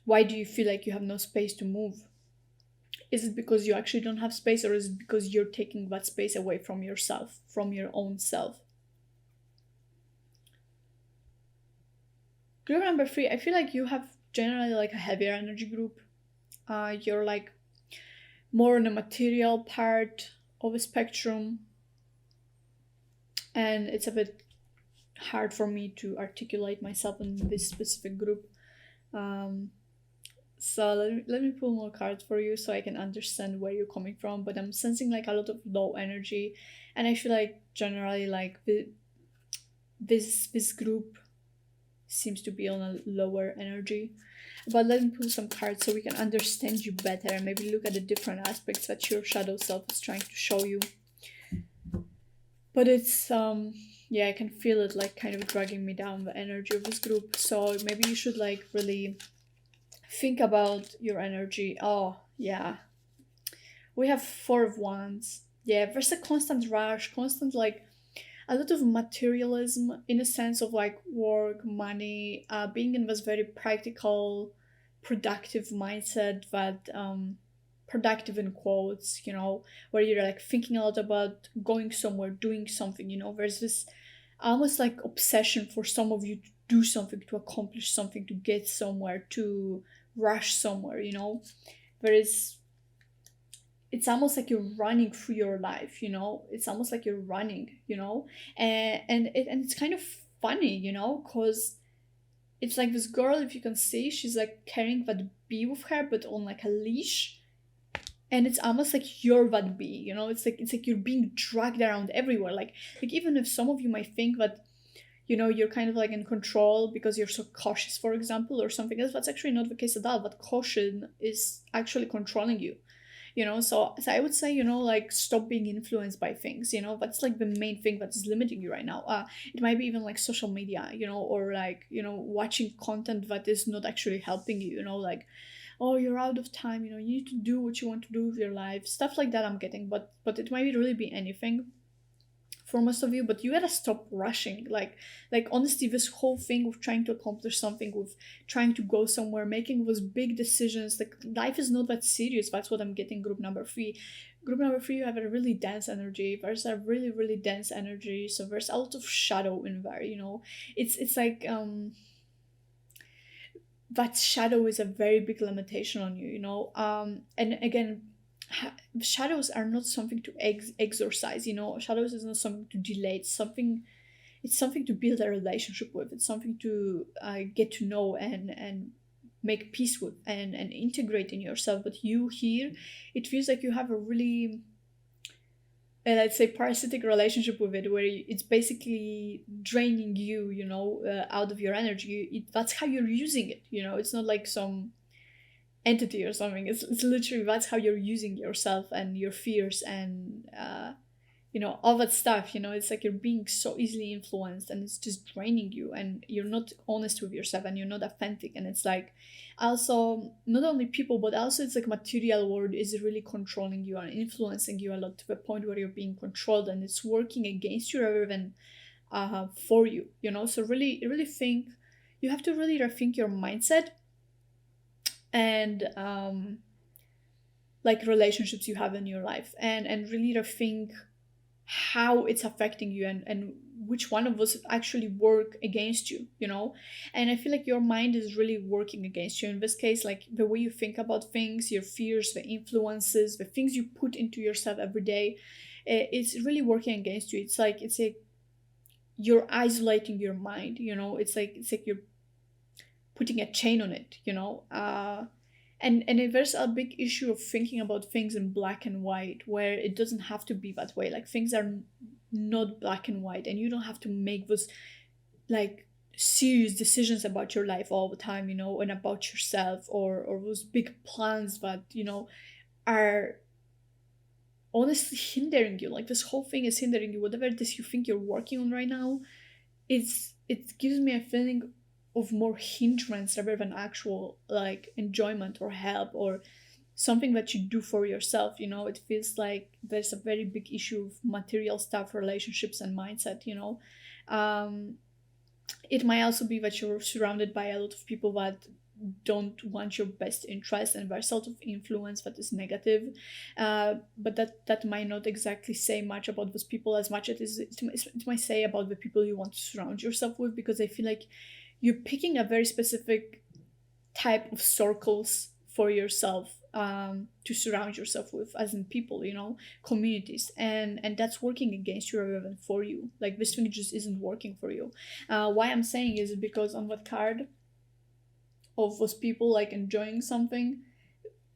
Why do you feel like you have no space to move? Is it because you actually don't have space, or is it because you're taking that space away from yourself, from your own self? Group number three, I feel like you have generally like a heavier energy group. You're like more on the material part of a spectrum, and it's a bit hard for me to articulate myself in this specific group. Um, so let me pull more cards for you so I can understand where you're coming from. But I'm sensing like a lot of low energy, and I feel like generally like this group seems to be on a lower energy. But let me pull some cards so we can understand you better and maybe look at the different aspects that your shadow self is trying to show you. But it's yeah, I can feel it like kind of dragging me down, the energy of this group. So maybe you should like really think about your energy. Oh yeah, we have Four of Wands. Yeah, there's a constant rush, constant like a lot of materialism in a sense of like work, money, being in this very practical, productive mindset that productive in quotes, you know, where you're like thinking a lot about going somewhere, doing something, you know. There's this almost like obsession for some of you to do something, to accomplish something, to get somewhere, to rush somewhere, you know. There is, it's almost like you're running through your life, you know. It's almost like you're running, you know. And it's kind of funny, you know, because it's like this girl, if you can see, she's like carrying that bee with her but on like a leash, and it's almost like you're that bee, you know. It's like you're being dragged around everywhere, like even if some of you might think that, you know, you're kind of like in control because you're so cautious, for example, or something else. That's actually not the case at all. But caution is actually controlling you, you know. So I would say, you know, like stop being influenced by things, you know. That's like the main thing that's limiting you right now. It might be even like social media, you know, or like, you know, watching content that is not actually helping you, you know, like, oh, you're out of time, you know, you need to do what you want to do with your life, stuff like that I'm getting. But it might really be anything for most of you. But you gotta stop rushing, like honestly, this whole thing with trying to accomplish something, with trying to go somewhere, making those big decisions, like life is not that serious. That's what I'm getting. Group number three, you have a really dense energy. There's a really really dense energy, so there's a lot of shadow in there, you know. It's like that shadow is a very big limitation on you, you know. And again, shadows are not something to exorcise, you know. Shadows is not something to delay. It's something, it's something to build a relationship with. It's something to get to know and make peace with and integrate in yourself. But you here, it feels like you have a really let's say parasitic relationship with it, where it's basically draining you, out of your energy. That's how you're using it. It's not like some entity or something. It's literally that's how you're using yourself and your fears and all that stuff. It's like you're being so easily influenced, and it's just draining you, and you're not honest with yourself, and you're not authentic. And it's like also not only people, but also it's like material world is really controlling you and influencing you a lot, to the point where you're being controlled, and it's working against you rather than for you. So really think, you have to really rethink your mindset and like relationships you have in your life, and really rethink how it's affecting you, and which one of us actually work against you. And I feel like your mind is really working against you in this case, like the way you think about things, your fears, the influences, the things you put into yourself every day. It's really working against you. It's like you're isolating your mind. It's like you're putting a chain on it. And there's a big issue of thinking about things in black and white, where it doesn't have to be that way. Like things are not black and white, and you don't have to make those like serious decisions about your life all the time, and about yourself, or those big plans that are honestly hindering you. Like this whole thing is hindering you. Whatever it is you think you're working on right now, it gives me a feeling of more hindrance rather than actual like enjoyment or help or something that you do for yourself. It feels like there's a very big issue of material stuff, relationships, and mindset. um it might also be that you're surrounded by a lot of people that don't want your best interest, and there's sort of influence that is negative. But that might not exactly say much about those people as much as it might say about the people you want to surround yourself with, because I feel like you're picking a very specific type of circles for yourself, to surround yourself with, as in people, communities, and that's working against you rather than for you. Like this thing just isn't working for you. Why I'm saying is because on that card of those people like enjoying something,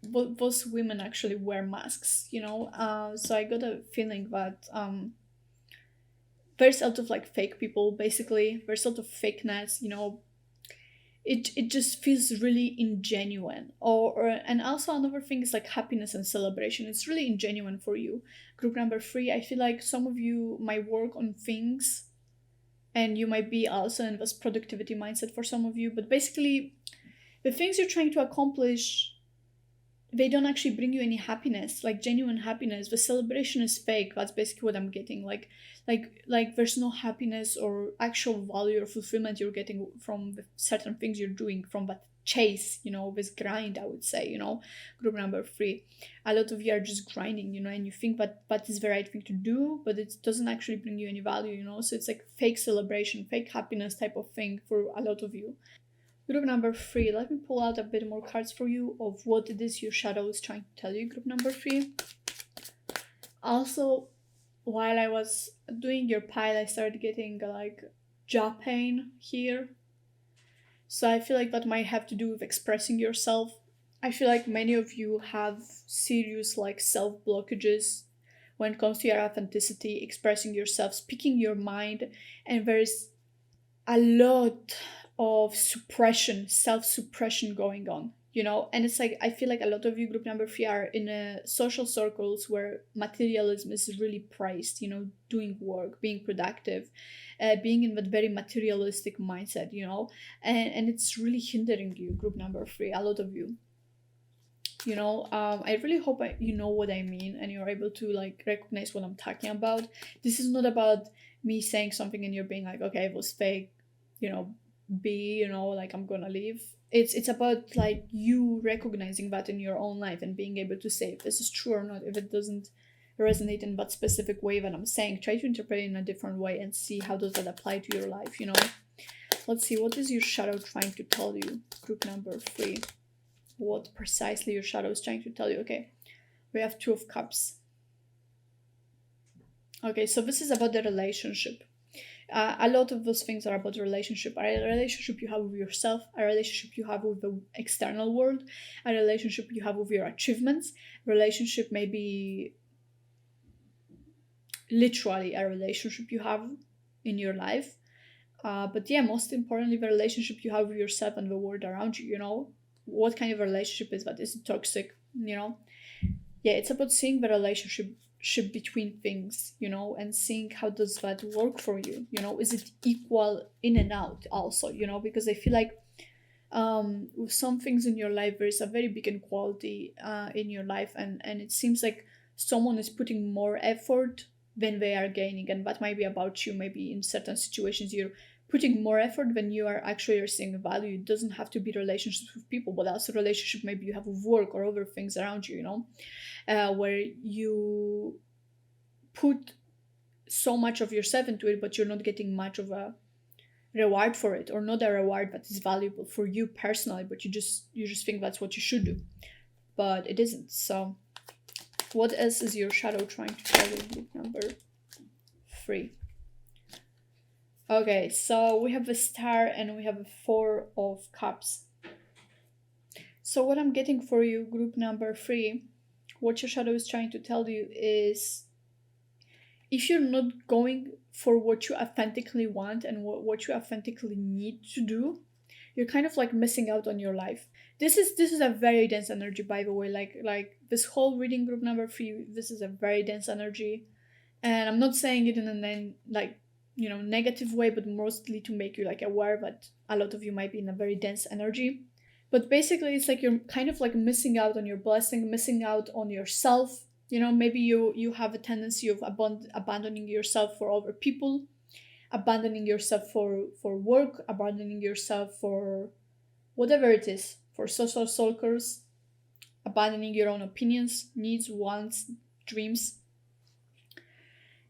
those women actually wear masks. So I got a feeling that there's sort of like fake people, basically. There's sort of fakeness. It just feels really ingenuine. And also another thing is like happiness and celebration. It's really ingenuine for you. Group number 3, I feel like some of you might work on things, and you might be also in this productivity mindset for some of you, but basically the things you're trying to accomplish, they don't actually bring you any happiness, like genuine happiness. The celebration is fake. That's basically what I'm getting. Like there's no happiness or actual value or fulfillment you're getting from the certain things you're doing, from that chase, this grind, I would say. Group number 3, a lot of you are just grinding, and you think that is the right thing to do, but it doesn't actually bring you any value. So it's like fake celebration, fake happiness type of thing for a lot of you. Group number 3, let me pull out a bit more cards for you of what it is your shadow is trying to tell you, group number 3. Also, while I was doing your pile, I started getting like jaw pain here. So I feel like that might have to do with expressing yourself. I feel like many of you have serious like self blockages when it comes to your authenticity, expressing yourself, speaking your mind, and there's a lot of suppression, self-suppression going on, and it's like I feel like a lot of you, group number 3, are in social circles where materialism is really praised, doing work, being productive, being in that very materialistic mindset, and it's really hindering you, group number 3, a lot of you. I really hope you know what I mean, and you're able to like recognize what I'm talking about. This is not about me saying something and you're being like, okay, it was fake, like I'm gonna leave. It's about like you recognizing that in your own life and being able to say if this is true or not. If it doesn't resonate in that specific way that I'm saying, try to interpret it in a different way and see how does that apply to your life. Let's see, what is your shadow trying to tell you, group number 3? What precisely your shadow is trying to tell you? Okay, we have 2 of Cups. Okay, so this is about the relationship. a lot of those things are about relationship. A relationship you have with yourself, a relationship you have with the external world, a relationship you have with your achievements. Relationship may be literally a relationship you have in your life. But yeah, most importantly, the relationship you have with yourself and the world around you, what kind of relationship is that? Is it toxic? Yeah, it's about seeing the relationship between things, and seeing how does that work for you. Is it equal in and out also, because I feel like with some things in your life there is a very big inequality in your life, and it seems like someone is putting more effort than they are gaining, and that might be about you. Maybe in certain situations you're putting more effort than you are actually receiving value. It doesn't have to be relationships with people, but also relationship maybe you have with work or other things around you, where you put so much of yourself into it, but you're not getting much of a reward for it, or not a reward that is valuable for you personally, but you just think that's what you should do, but it isn't. So what else is your shadow trying to tell you? Group number 3. Okay, so we have a star and we have a 4 of cups. So what I'm getting for you, group number 3, what your shadow is trying to tell you is, if you're not going for what you authentically want and what you authentically need to do, you're kind of like missing out on your life. This is a very dense energy, by the way. Like this whole reading, group number 3, this is a very dense energy, and I'm not saying it in a negative way, but mostly to make you like aware that a lot of you might be in a very dense energy. But basically it's like you're kind of like missing out on your blessing, missing out on yourself. Maybe you have a tendency of abandoning yourself for other people, abandoning yourself for work, abandoning yourself for whatever it is, for social circles, abandoning your own opinions, needs, wants, dreams.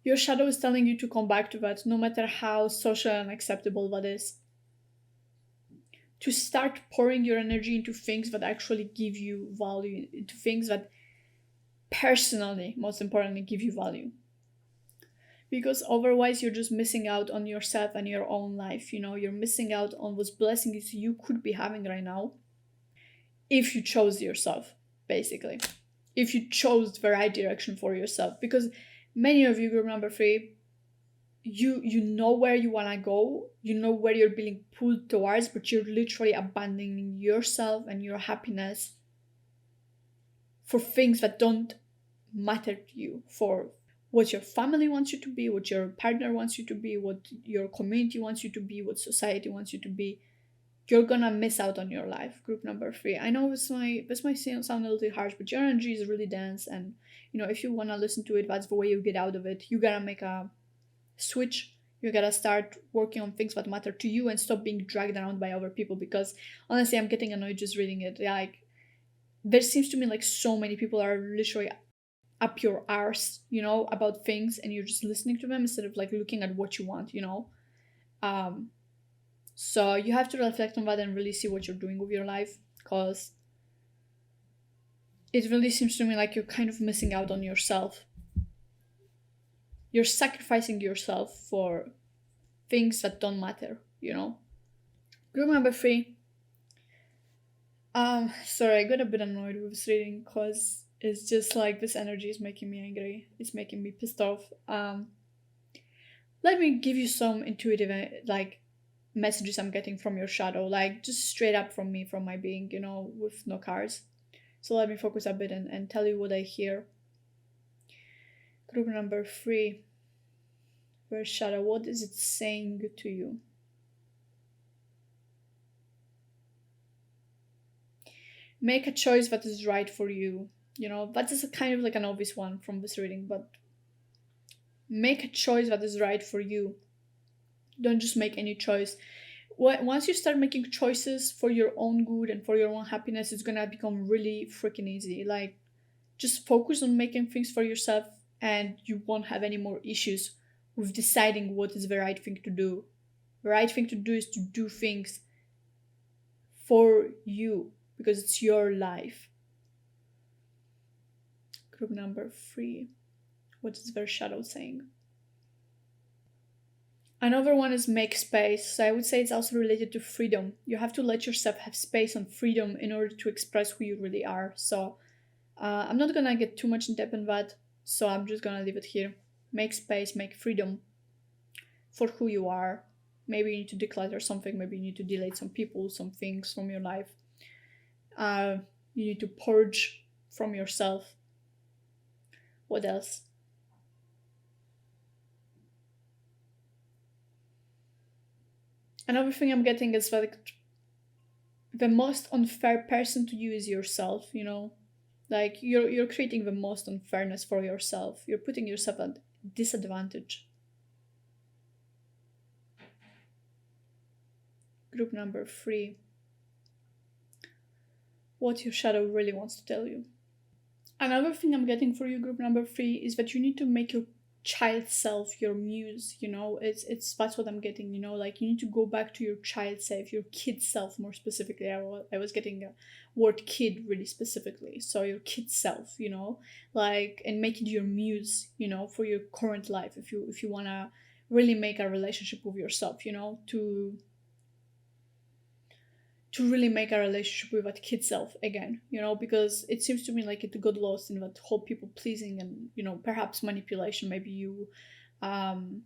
Your shadow is telling you to come back to that, no matter how social and acceptable that is. To start pouring your energy into things that actually give you value, into things that personally, most importantly, give you value. Because otherwise, you're just missing out on yourself and your own life. You're missing out on those blessings you could be having right now if you chose yourself, basically. If you chose the right direction for yourself. Because many of you, group number 3, you know where you want to go, you know where you're being pulled towards, but you're literally abandoning yourself and your happiness for things that don't matter to you, for what your family wants you to be, what your partner wants you to be, what your community wants you to be, what society wants you to be. You're gonna miss out on your life, group number 3. I know this might sound a little harsh, but your energy is really dense, and if you wanna listen to it, that's the way you get out of it. You gotta make a switch. You gotta start working on things that matter to you and stop being dragged around by other people, because honestly I'm getting annoyed just reading it. Like, there seems to me like so many people are literally up your arse, about things, and you're just listening to them instead of like looking at what you want. um so you have to reflect on that and really see what you're doing with your life, because it really seems to me like you're kind of missing out on yourself. You're sacrificing yourself for things that don't matter. Group number 3. Sorry, I got a bit annoyed with this reading because it's just like this energy is making me angry. It's making me pissed off. Let me give you some intuitive like messages I'm getting from your shadow, like just straight up from me, from my being, with no cards. So let me focus a bit and tell you what I hear. Group number 3. Your shadow, what is it saying to you? Make a choice that is right for you. That is a kind of like an obvious one from this reading, but make a choice that is right for you. Don't just make any choice. Once you start making choices for your own good and for your own happiness, it's gonna become really freaking easy. Like, just focus on making things for yourself, and you won't have any more issues with deciding what is the right thing to do. The right thing to do is to do things for you, because it's your life. Group number 3. What is their shadow saying? Another one is make space. So I would say it's also related to freedom. You have to let yourself have space and freedom in order to express who you really are. So I'm not gonna get too much in depth in that. So I'm just gonna leave it here. Make space, make freedom for who you are. Maybe you need to declutter something. Maybe you need to delete some people, some things from your life. Uh, you need to purge from yourself. What else? Another thing I'm getting is that the most unfair person to you is yourself, you know? Like you're creating the most unfairness for yourself. You're putting yourself at disadvantage. Group number 3. What your shadow really wants to tell you. Another thing I'm getting for you, group number 3, is that you need to make your child self your muse. You know, it's that's what I'm getting. You know, like you need to go back to your child self, your kid self more specifically. I was getting a word kid really specifically. So your kid self, you know, like and make it your muse. You know, for your current life. If you wanna really make a relationship with yourself, you know, to really make a relationship with that kid self again, you know, because it seems to me like it got lost in that whole people pleasing and, you know, perhaps manipulation. Um,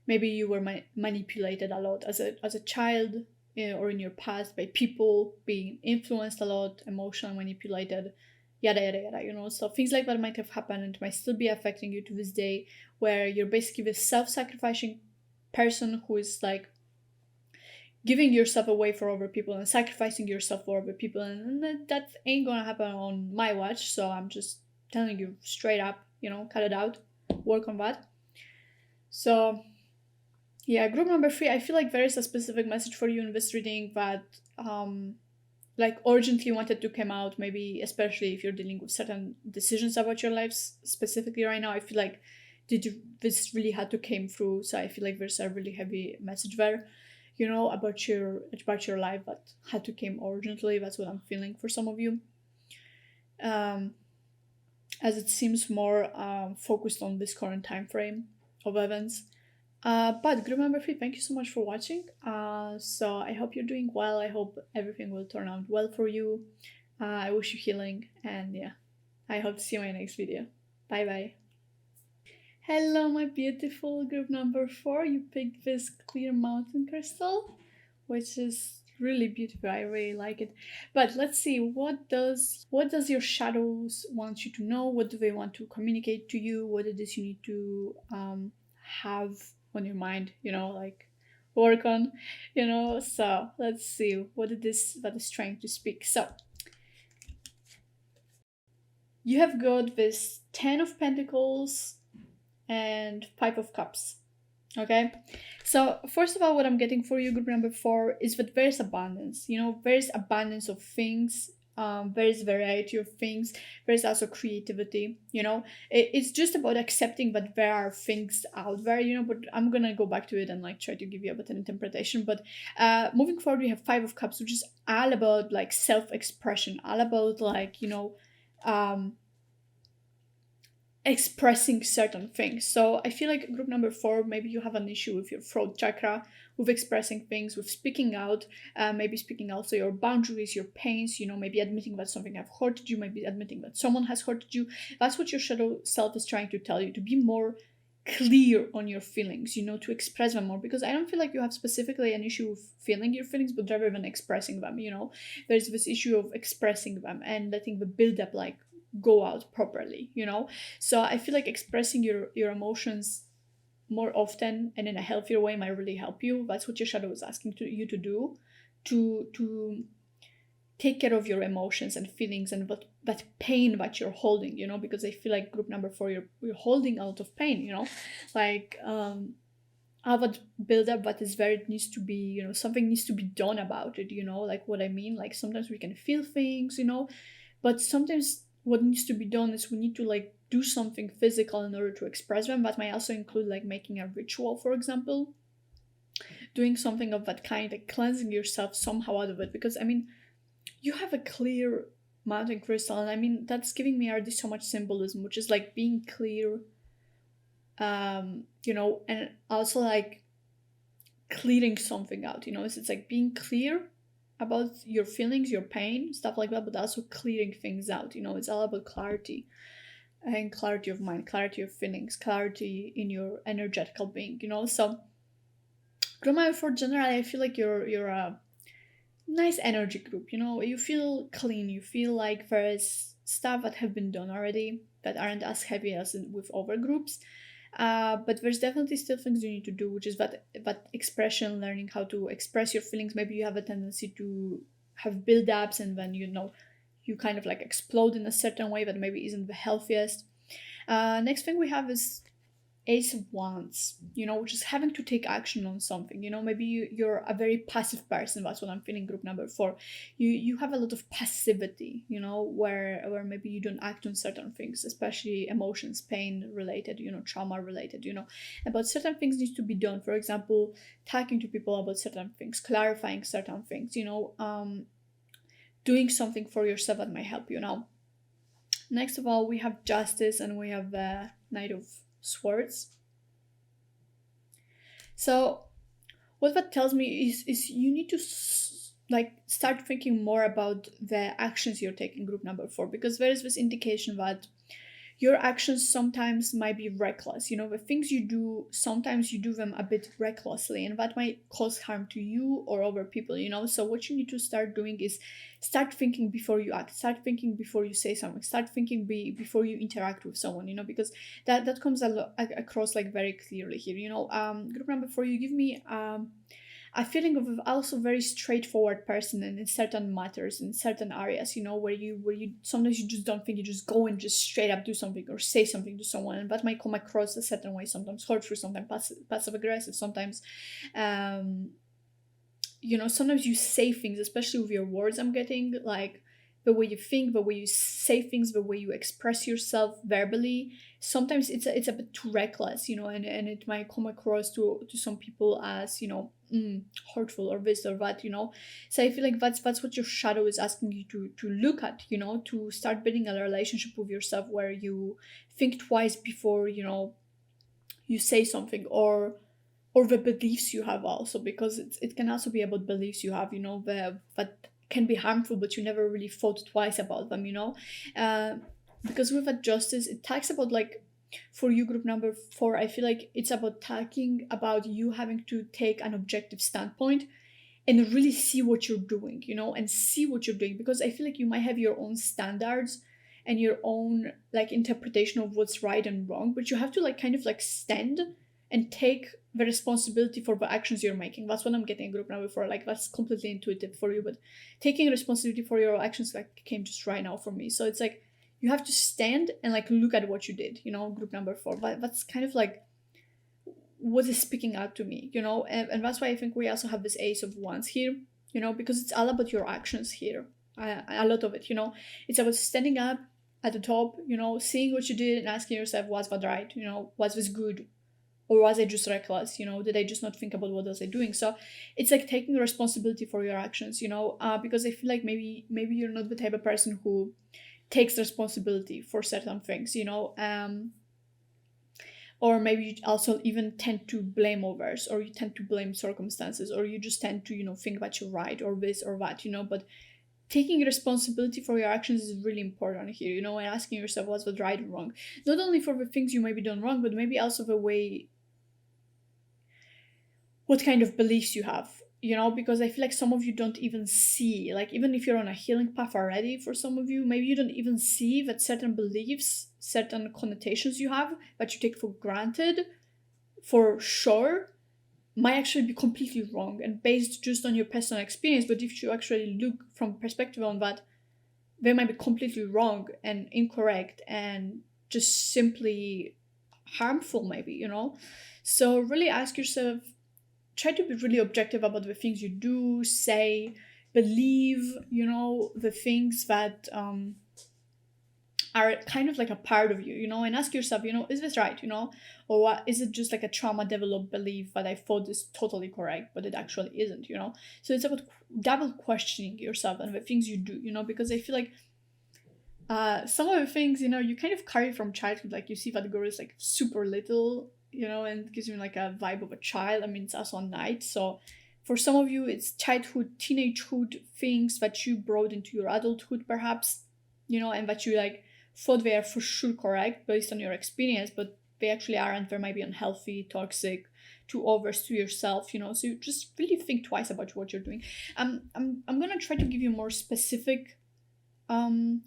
maybe you were manipulated a lot as a child, or in your past by people, being influenced a lot, emotionally manipulated, yada yada yada, you know. So things like that might have happened and might still be affecting you to this day, where you're basically this self-sacrificing person who is like giving yourself away for other people and sacrificing yourself for other people, and that ain't gonna happen on my watch. So I'm just telling you straight up, you know, cut it out, work on that. So yeah, group number 3, I feel like there is a specific message for you in this reading that like urgently wanted to come out, maybe especially if you're dealing with certain decisions about your lives specifically right now. I feel like this really had to came through. So I feel like there's a really heavy message there, you know, about your life that had to came urgently. That's what I'm feeling for some of you, um, as it seems more focused on this current time frame of events. But group number 3, thank you so much for watching. So I hope you're doing well. I hope everything will turn out well for you. I wish you healing, and yeah, I hope to see you in my next video. Bye bye. Hello, my beautiful group number 4. You picked this clear mountain crystal, which is really beautiful. I really like it. But let's see, what does your shadows want you to know? What do they want to communicate to you? What it is you need to have on your mind, you know, like work on, you know. So let's see what it is that is trying to speak. So you have got this 10 of Pentacles and 5 of Cups. Okay, so first of all, what I'm getting for you, group number 4, is that there's abundance. You know, there's abundance of things. There's variety of things. There's also creativity. You know, it's just about accepting that there are things out there. You know, but I'm gonna go back to it and like try to give you a better interpretation. But moving forward, we have 5 of Cups, which is all about like self-expression, all about like, you know, expressing certain things. So I feel like group number 4, maybe you have an issue with your throat chakra, with expressing things, with speaking out, maybe speaking also your boundaries, your pains, you know, maybe admitting that something have hurted you, maybe admitting that someone has hurted you. That's what your shadow self is trying to tell you, to be more clear on your feelings, you know, to express them more, because I don't feel like you have specifically an issue with feeling your feelings, but rather than expressing them, you know. There's this issue of expressing them and letting the build up like go out properly, you know. So I feel like expressing your emotions more often and in a healthier way might really help you. That's what your shadow is asking you to do, to take care of your emotions and feelings and that pain that you're holding, you know, because I feel like group number 4, you're holding a lot of pain, you know, like have a build up that is very, it needs to be, you know, something needs to be done about it, you know, like what I mean. Like sometimes we can feel things, you know, but sometimes what needs to be done is we need to like do something physical in order to express them. That might also include like making a ritual, for example, doing something of that kind, like cleansing yourself somehow out of it. Because I mean, you have a clear mountain crystal, and I mean that's giving me already so much symbolism, which is like being clear and also like clearing something out, it's like being clear about your feelings, your pain, stuff like that, but also clearing things out, it's all about clarity and clarity of mind, clarity of feelings, clarity in your energetical being, so Grandma, for general, I feel like you're a nice energy group. You feel clean. You feel like there's stuff that have been done already that aren't as heavy as with other groups. But there's definitely still things you need to do, which is that expression, learning how to express your feelings. Maybe you have a tendency to have build-ups, and then you kind of like explode in a certain way that maybe isn't the healthiest. Next thing we have is Ace of Wands, which is having to take action on something. Maybe you're a very passive person. That's what I'm feeling. Group number 4, you have a lot of passivity. Where maybe you don't act on certain things, especially emotions, pain related. Trauma related. About certain things needs to be done. For example, talking to people about certain things, clarifying certain things. Doing something for yourself that might help. Next of all, we have Justice and we have the Knight of Swords. So what that tells me is you need to like start thinking more about the actions you're taking, group number 4, because there is this indication that your actions sometimes might be reckless. The things you do, sometimes you do them a bit recklessly, and that might cause harm to you or other people. So what you need to start doing is start thinking before you act, start thinking before you say something, start thinking before you interact with someone, because that comes across like very clearly here. Group number 4, you give me a feeling of also very straightforward person in certain matters, in certain areas, where you sometimes you just don't think, you just go and just straight up do something or say something to someone, and that might come across a certain way, sometimes hurtful, sometimes passive aggressive, sometimes um sometimes you say things, especially with your words, I'm getting like the way you think, the way you say things, the way you express yourself verbally. Sometimes it's a bit too reckless, and it might come across to some people as hurtful or this or that. So I feel like that's what your shadow is asking you to look at. To start building a relationship with yourself where you think twice before you say something, or the beliefs you have also, because it can also be about beliefs you have, that can be harmful, but you never really thought twice about them. uh, because with that Justice, it talks about like, for you, group number 4, I feel like it's about talking about you having to take an objective standpoint and really see what you're doing, and see what you're doing, because I feel like you might have your own standards and your own like interpretation of what's right and wrong, but you have to like kind of like stand and take the responsibility for the actions you're making. That's what I'm getting in group number 4. Like that's completely intuitive for you, but taking responsibility for your actions like came just right now for me. So it's like you have to stand and like look at what you did, group number 4. But that's kind of like what is speaking out to me, and that's why I think we also have this Ace of Wands here, because it's all about your actions here. A lot of it, it's about standing up at the top, seeing what you did and asking yourself, was that right? Was this good? Or was I just reckless? Did I just not think about what was I doing? So it's like taking responsibility for your actions, because I feel like maybe you're not the type of person who takes responsibility for certain things, or maybe you also even tend to blame others, or you tend to blame circumstances, or you just tend to think that you're right, or this or that, but taking responsibility for your actions is really important here, and asking yourself what's the right and wrong, not only for the things you maybe done wrong, but maybe also the way, what kind of beliefs you have, because I feel like some of you don't even see, like even if you're on a healing path already, for some of you maybe you don't even see that certain beliefs, certain connotations you have that you take for granted, for sure, might actually be completely wrong and based just on your personal experience. But if you actually look from perspective on that, they might be completely wrong and incorrect and just simply harmful, maybe, so really ask yourself, try to be really objective about the things you do, say, believe, the things that are kind of like a part of you, and ask yourself, is this right, or what is it, just like a trauma developed belief that I thought is totally correct, but it actually isn't, So it's about double questioning yourself and the things you do, because I feel like some of the things, you kind of carry from childhood, like you see that girl is like super little and gives me like a vibe of a child. I mean, it's also a knight. So for some of you, it's childhood, teenagehood things that you brought into your adulthood, perhaps, and that you like thought they are for sure correct based on your experience, but they actually aren't. They might be unhealthy, toxic, too overs to yourself, so you just really think twice about what you're doing. I'm gonna try to give you more specific um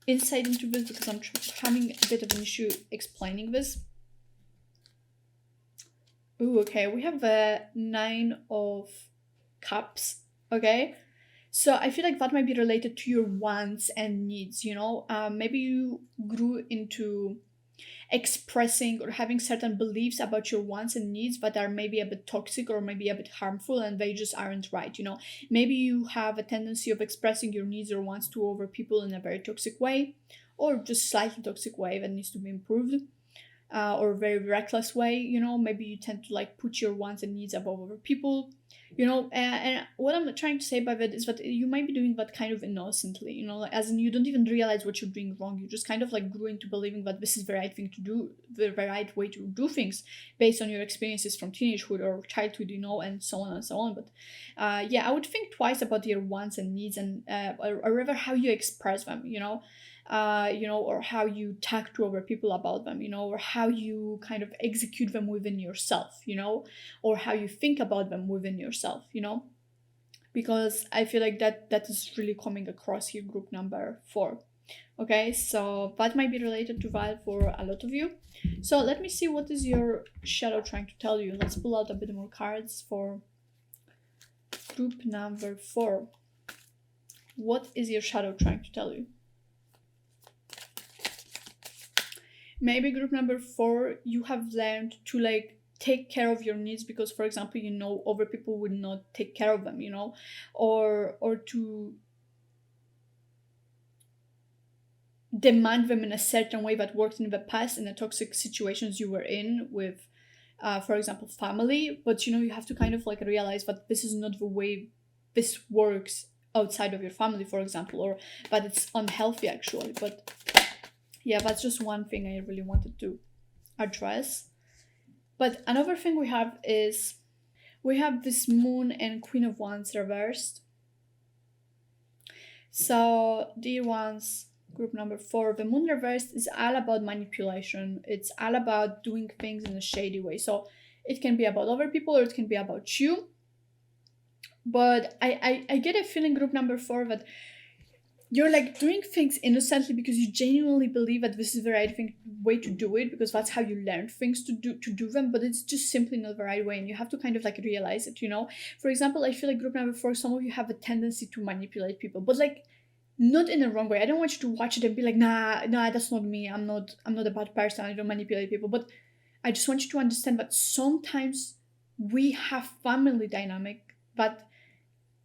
insight into this because I'm having a bit of an issue explaining this. Ooh, okay, we have the 9 of Cups. Okay, so I feel like that might be related to your wants and needs. Maybe you grew into expressing or having certain beliefs about your wants and needs that are maybe a bit toxic or maybe a bit harmful, and they just aren't right. Maybe you have a tendency of expressing your needs or wants to other people in a very toxic way, or just slightly toxic way that needs to be improved, or a very reckless way. Maybe you tend to like put your wants and needs above other people. And what I'm trying to say by that is that you might be doing that kind of innocently. Like, as in you don't even realize what you're doing wrong. You just kind of like grew into believing that this is the right thing to do, the right way to do things based on your experiences from teenagehood or childhood, and so on and so on. But yeah, I would think twice about your wants and needs, and or rather how you express them. Or how you talk to other people about them, or how you kind of execute them within yourself, or how you think about them within yourself, because I feel like that is really coming across here, group number 4. Okay, so that might be related to that for a lot of you. So let me see what is your shadow trying to tell you. Let's pull out a bit more cards for group number 4. What is your shadow trying to tell you? Maybe group number 4, you have learned to like take care of your needs because, for example, other people would not take care of them, or to demand them in a certain way that worked in the past in the toxic situations you were in with, for example, family. But you have to kind of like realize that this is not the way this works outside of your family, for example, or that it's unhealthy actually. But yeah, that's just one thing I really wanted to address. But another thing we have is we have this Moon and Queen of Wands reversed. So, dear ones, group number 4, the Moon reversed is all about manipulation. It's all about doing things in a shady way. So, it can be about other people or it can be about you. But I get a feeling, group number 4, that you're like doing things innocently because you genuinely believe that this is the right way to do it, because that's how you learn things to do them, but it's just simply not the right way, and you have to kind of like realize it. For example, I feel like group number 4, some of you have a tendency to manipulate people, but like not in a wrong way. I don't want you to watch it and be like, nah, that's not me. I'm not a bad person. I don't manipulate people. But I just want you to understand that sometimes we have family dynamic that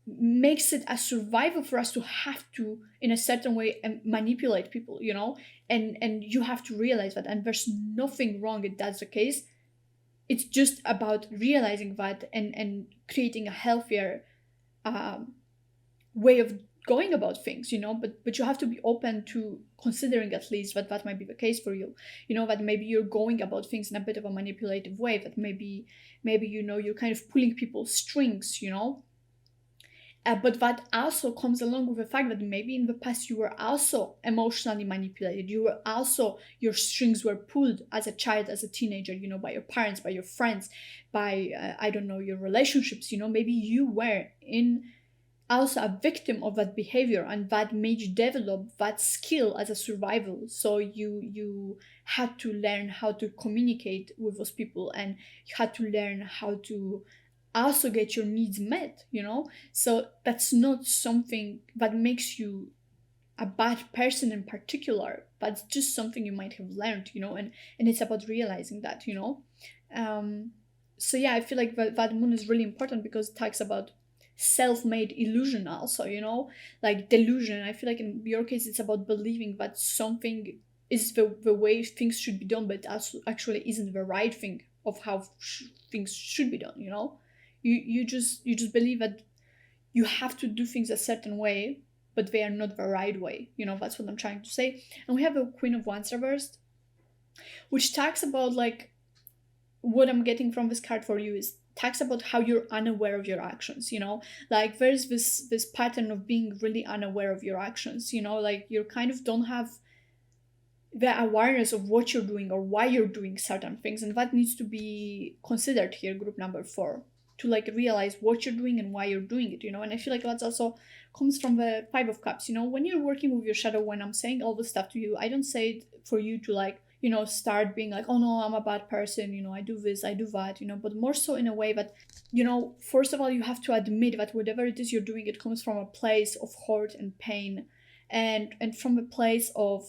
makes it a survival for us to have to in a certain way and manipulate people, and you have to realize that, and there's nothing wrong if that's the case. It's just about realizing that and creating a healthier way of going about things, but you have to be open to considering at least that might be the case for you, that maybe you're going about things in a bit of a manipulative way, that maybe you're kind of pulling people's strings, but that also comes along with the fact that maybe in the past you were also emotionally manipulated. Your strings were pulled as a child, as a teenager, by your parents, by your friends, by, I don't know, your relationships. Maybe you were also a victim of that behavior, and that made you develop that skill as a survival. So you had to learn how to communicate with those people, and you had to learn how to also get your needs met. So that's not something that makes you a bad person in particular, but it's just something you might have learned, and it's about realizing that. So yeah, I feel like that Moon is really important because it talks about self-made illusion also, like delusion. I feel like in your case it's about believing that something is the way things should be done, but also actually isn't the right thing of how things should be done. You just believe that you have to do things a certain way, but they are not the right way. That's what I'm trying to say. And we have a Queen of Wands reversed, which talks about like what I'm getting from this card for you is talks about how you're unaware of your actions, like there's this pattern of being really unaware of your actions, like you kind of don't have the awareness of what you're doing or why you're doing certain things, and that needs to be considered here, group number 4, to like realize what you're doing and why you're doing it, and I feel like that's also comes from the 5 of cups. When you're working with your shadow, when I'm saying all this stuff to you, I don't say it for you to like start being like, oh no, I'm a bad person, I do this, I do that, but more so in a way that, first of all, you have to admit that whatever it is you're doing, it comes from a place of hurt and pain, and from a place of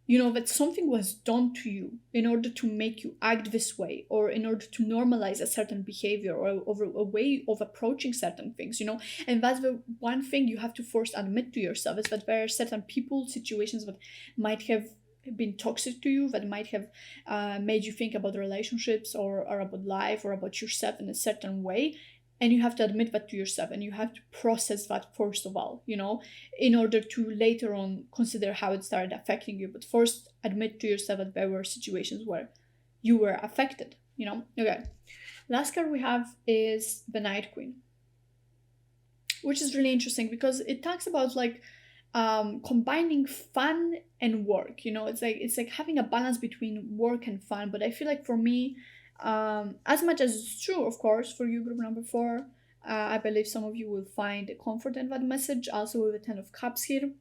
that something was done to you in order to make you act this way, or in order to normalize a certain behavior, or a way of approaching certain things, and that's the one thing you have to first admit to yourself, is that there are certain people, situations that might have been toxic to you, that might have made you think about relationships, or about life, or about yourself in a certain way, and you have to admit that to yourself, and you have to process that first of all, in order to later on consider how it started affecting you. But first, admit to yourself that there were situations where you were affected, Okay. Last card we have is the Night Queen, which is really interesting because it talks about like combining fun and work. It's like having a balance between work and fun. But I feel like for me, as much as it's true, of course, for you, group number 4, I believe some of you will find comfort in that message, also with the 10 of cups here.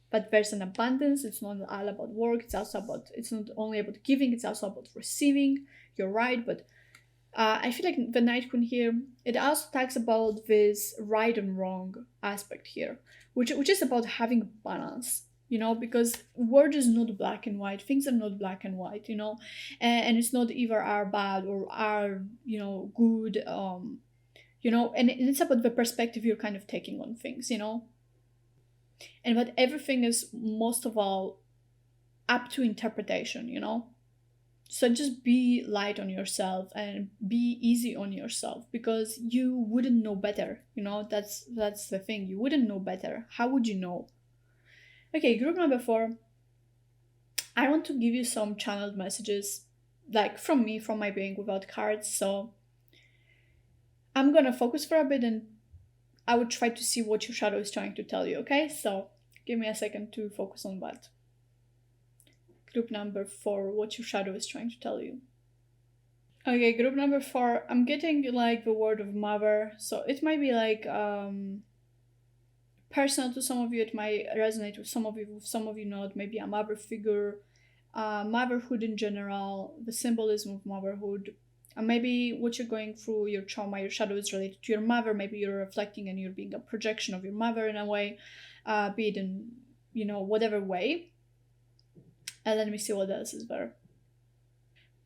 But there's an abundance. It's not all about work. It's not only about giving, it's also about receiving. You're right. But I feel like the Night Queen here, it also talks about this right and wrong aspect here, which is about having balance, because word is not black and white. Things are not black and white, and it's not either are bad or are, good, and it's about the perspective you're kind of taking on things, and that everything is most of all up to interpretation, so just be light on yourself and be easy on yourself, because you wouldn't know better. That's the thing. You wouldn't know better. How would you know? Okay, group number 4. I want to give you some channeled messages, like from me, from my being without cards. So I'm gonna focus for a bit, and I would try to see what your shadow is trying to tell you. Okay, so give me a second to focus on that. Group number 4, what your shadow is trying to tell you. Okay, group number 4, I'm getting like the word of mother. So it might be like personal to some of you, it might resonate with some of you not. Maybe a mother figure, motherhood in general, the symbolism of motherhood. And maybe what you're going through, your trauma, your shadow is related to your mother. Maybe you're reflecting and you're being a projection of your mother in a way, be it in, whatever way. And let me see what else is there.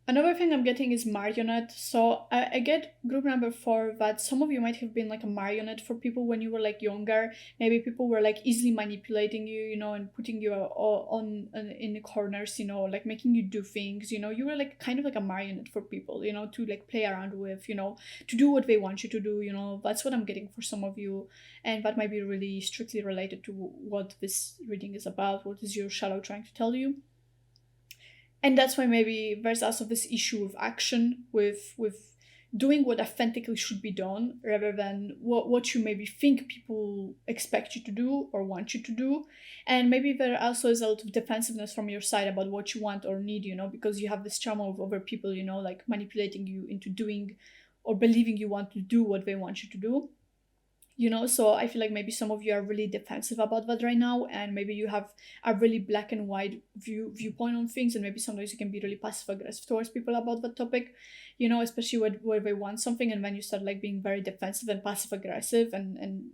Another thing I'm getting is marionette. So I get group number 4 that some of you might have been like a marionette for people when you were like younger. Maybe people were like easily manipulating you, and putting you in the corners, like making you do things. You were like kind of like a marionette for people, to like play around with, to do what they want you to do. That's what I'm getting for some of you, and that might be really strictly related to what this reading is about. What is your shadow trying to tell you? And that's why maybe there's also this issue of action, with doing what authentically should be done, rather than what you maybe think people expect you to do or want you to do. And maybe there also is a lot of defensiveness from your side about what you want or need, because you have this trauma of other people, like manipulating you into doing or believing you want to do what they want you to do. So I feel like maybe some of you are really defensive about that right now, and maybe you have a really black and white viewpoint on things, and maybe sometimes you can be really passive aggressive towards people about that topic, especially where they want something, and then you start like being very defensive and passive aggressive, and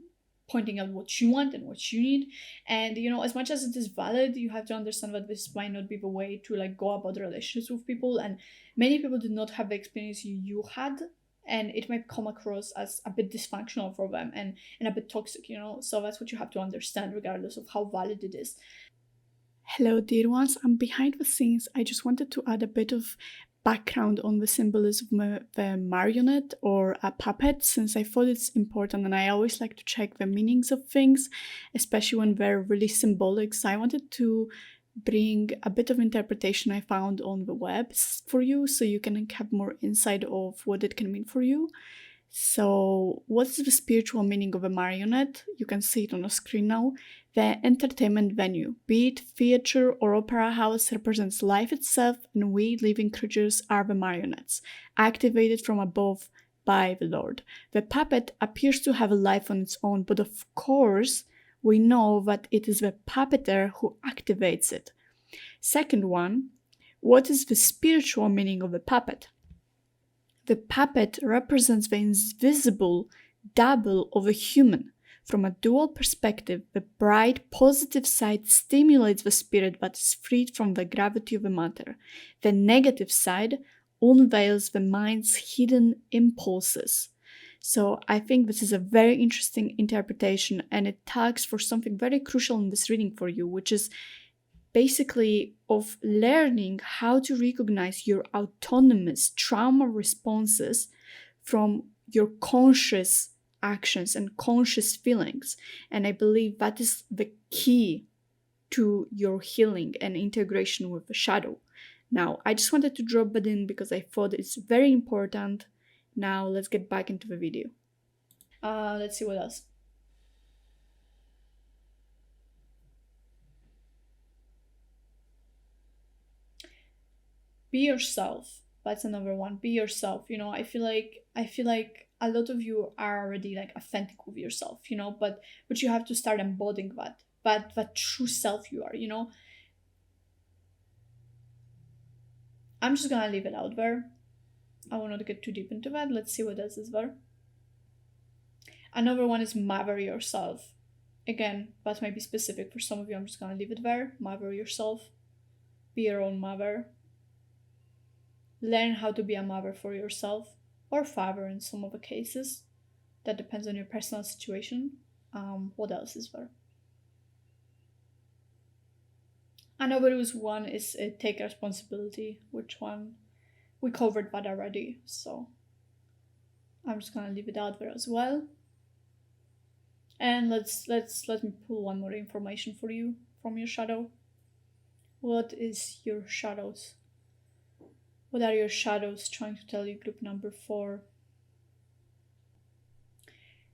pointing out what you want and what you need. And as much as it is valid, you have to understand that this might not be the way to like go about relationships with people, and many people did not have the experience you had, and it might come across as a bit dysfunctional for them, and a bit toxic, so that's what you have to understand, regardless of how valid it is. Hello, dear ones. I'm behind the scenes. I just wanted to add a bit of background on the symbolism of the marionette or a puppet, since I thought it's important, and I always like to check the meanings of things, especially when they're really symbolic. So I wanted to bring a bit of interpretation I found on the web for you, so you can have more insight of what it can mean for you. So, what is the spiritual meaning of a marionette? You can see it on the screen now. The entertainment venue, be it theater or opera house, represents life itself, and we living creatures are the marionettes, activated from above by the Lord. The puppet appears to have a life on its own, but of course, we know that it is the puppeteer who activates it. Second one, what is the spiritual meaning of the puppet? The puppet represents the invisible double of a human. From a dual perspective, the bright, positive side stimulates the spirit that is freed from the gravity of the matter. The negative side unveils the mind's hidden impulses. So I think this is a very interesting interpretation, and it tags for something very crucial in this reading for you, which is basically of learning how to recognize your autonomous trauma responses from your conscious actions and conscious feelings. And I believe that is the key to your healing and integration with the shadow. Now, I just wanted to drop that in because I thought it's very important. Now, let's get back into the video. Let's see what else. Be yourself. That's another one. Be yourself. I feel like a lot of you are already like authentic with yourself, but you have to start embodying that true self you are. I'm just gonna leave it out there. I will not get too deep into that. Let's see what else is there. Another one is mother yourself. Again, that might be specific for some of you. I'm just gonna leave it there. Mother yourself. Be your own mother. Learn how to be a mother for yourself, or father in some of the cases. That depends on your personal situation. What else is there? Another one is take responsibility, which one we covered that already. So I'm just gonna leave it out there as well. And let me pull one more information for you from your shadow. What is your shadows? What are your shadows trying to tell you, group number 4?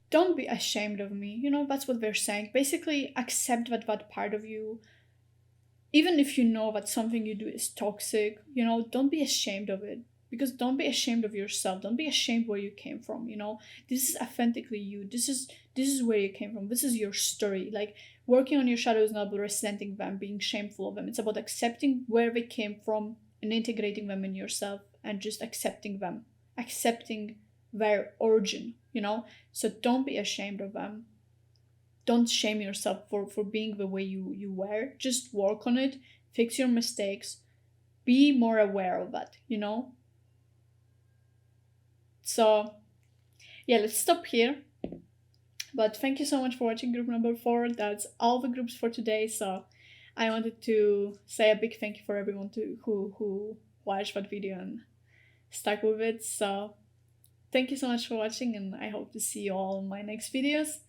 Don't be ashamed of me. That's what they're saying. Basically, accept that part of you, even if you know that something you do is toxic, don't be ashamed of it. Because don't be ashamed of yourself. Don't be ashamed where you came from. This is authentically you. This is where you came from. This is your story. Like, working on your shadow is not about resenting them, being shameful of them. It's about accepting where they came from and integrating them in yourself, and just accepting them, accepting their origin. So don't be ashamed of them. Don't shame yourself for being the way you were. Just work on it, fix your mistakes, be more aware of that. So yeah, let's stop here. But thank you so much for watching group number 4. That's all the groups for today. So I wanted to say a big thank you for everyone who watched that video and stuck with it. So thank you so much for watching, and I hope to see you all in my next videos.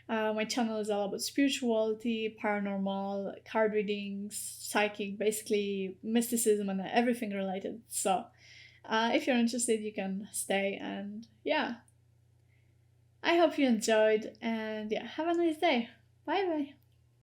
My channel is all about spirituality, paranormal, card readings, psychic, basically mysticism and everything related. So if you're interested, you can stay, and yeah, I hope you enjoyed, and yeah, have a nice day. Bye bye.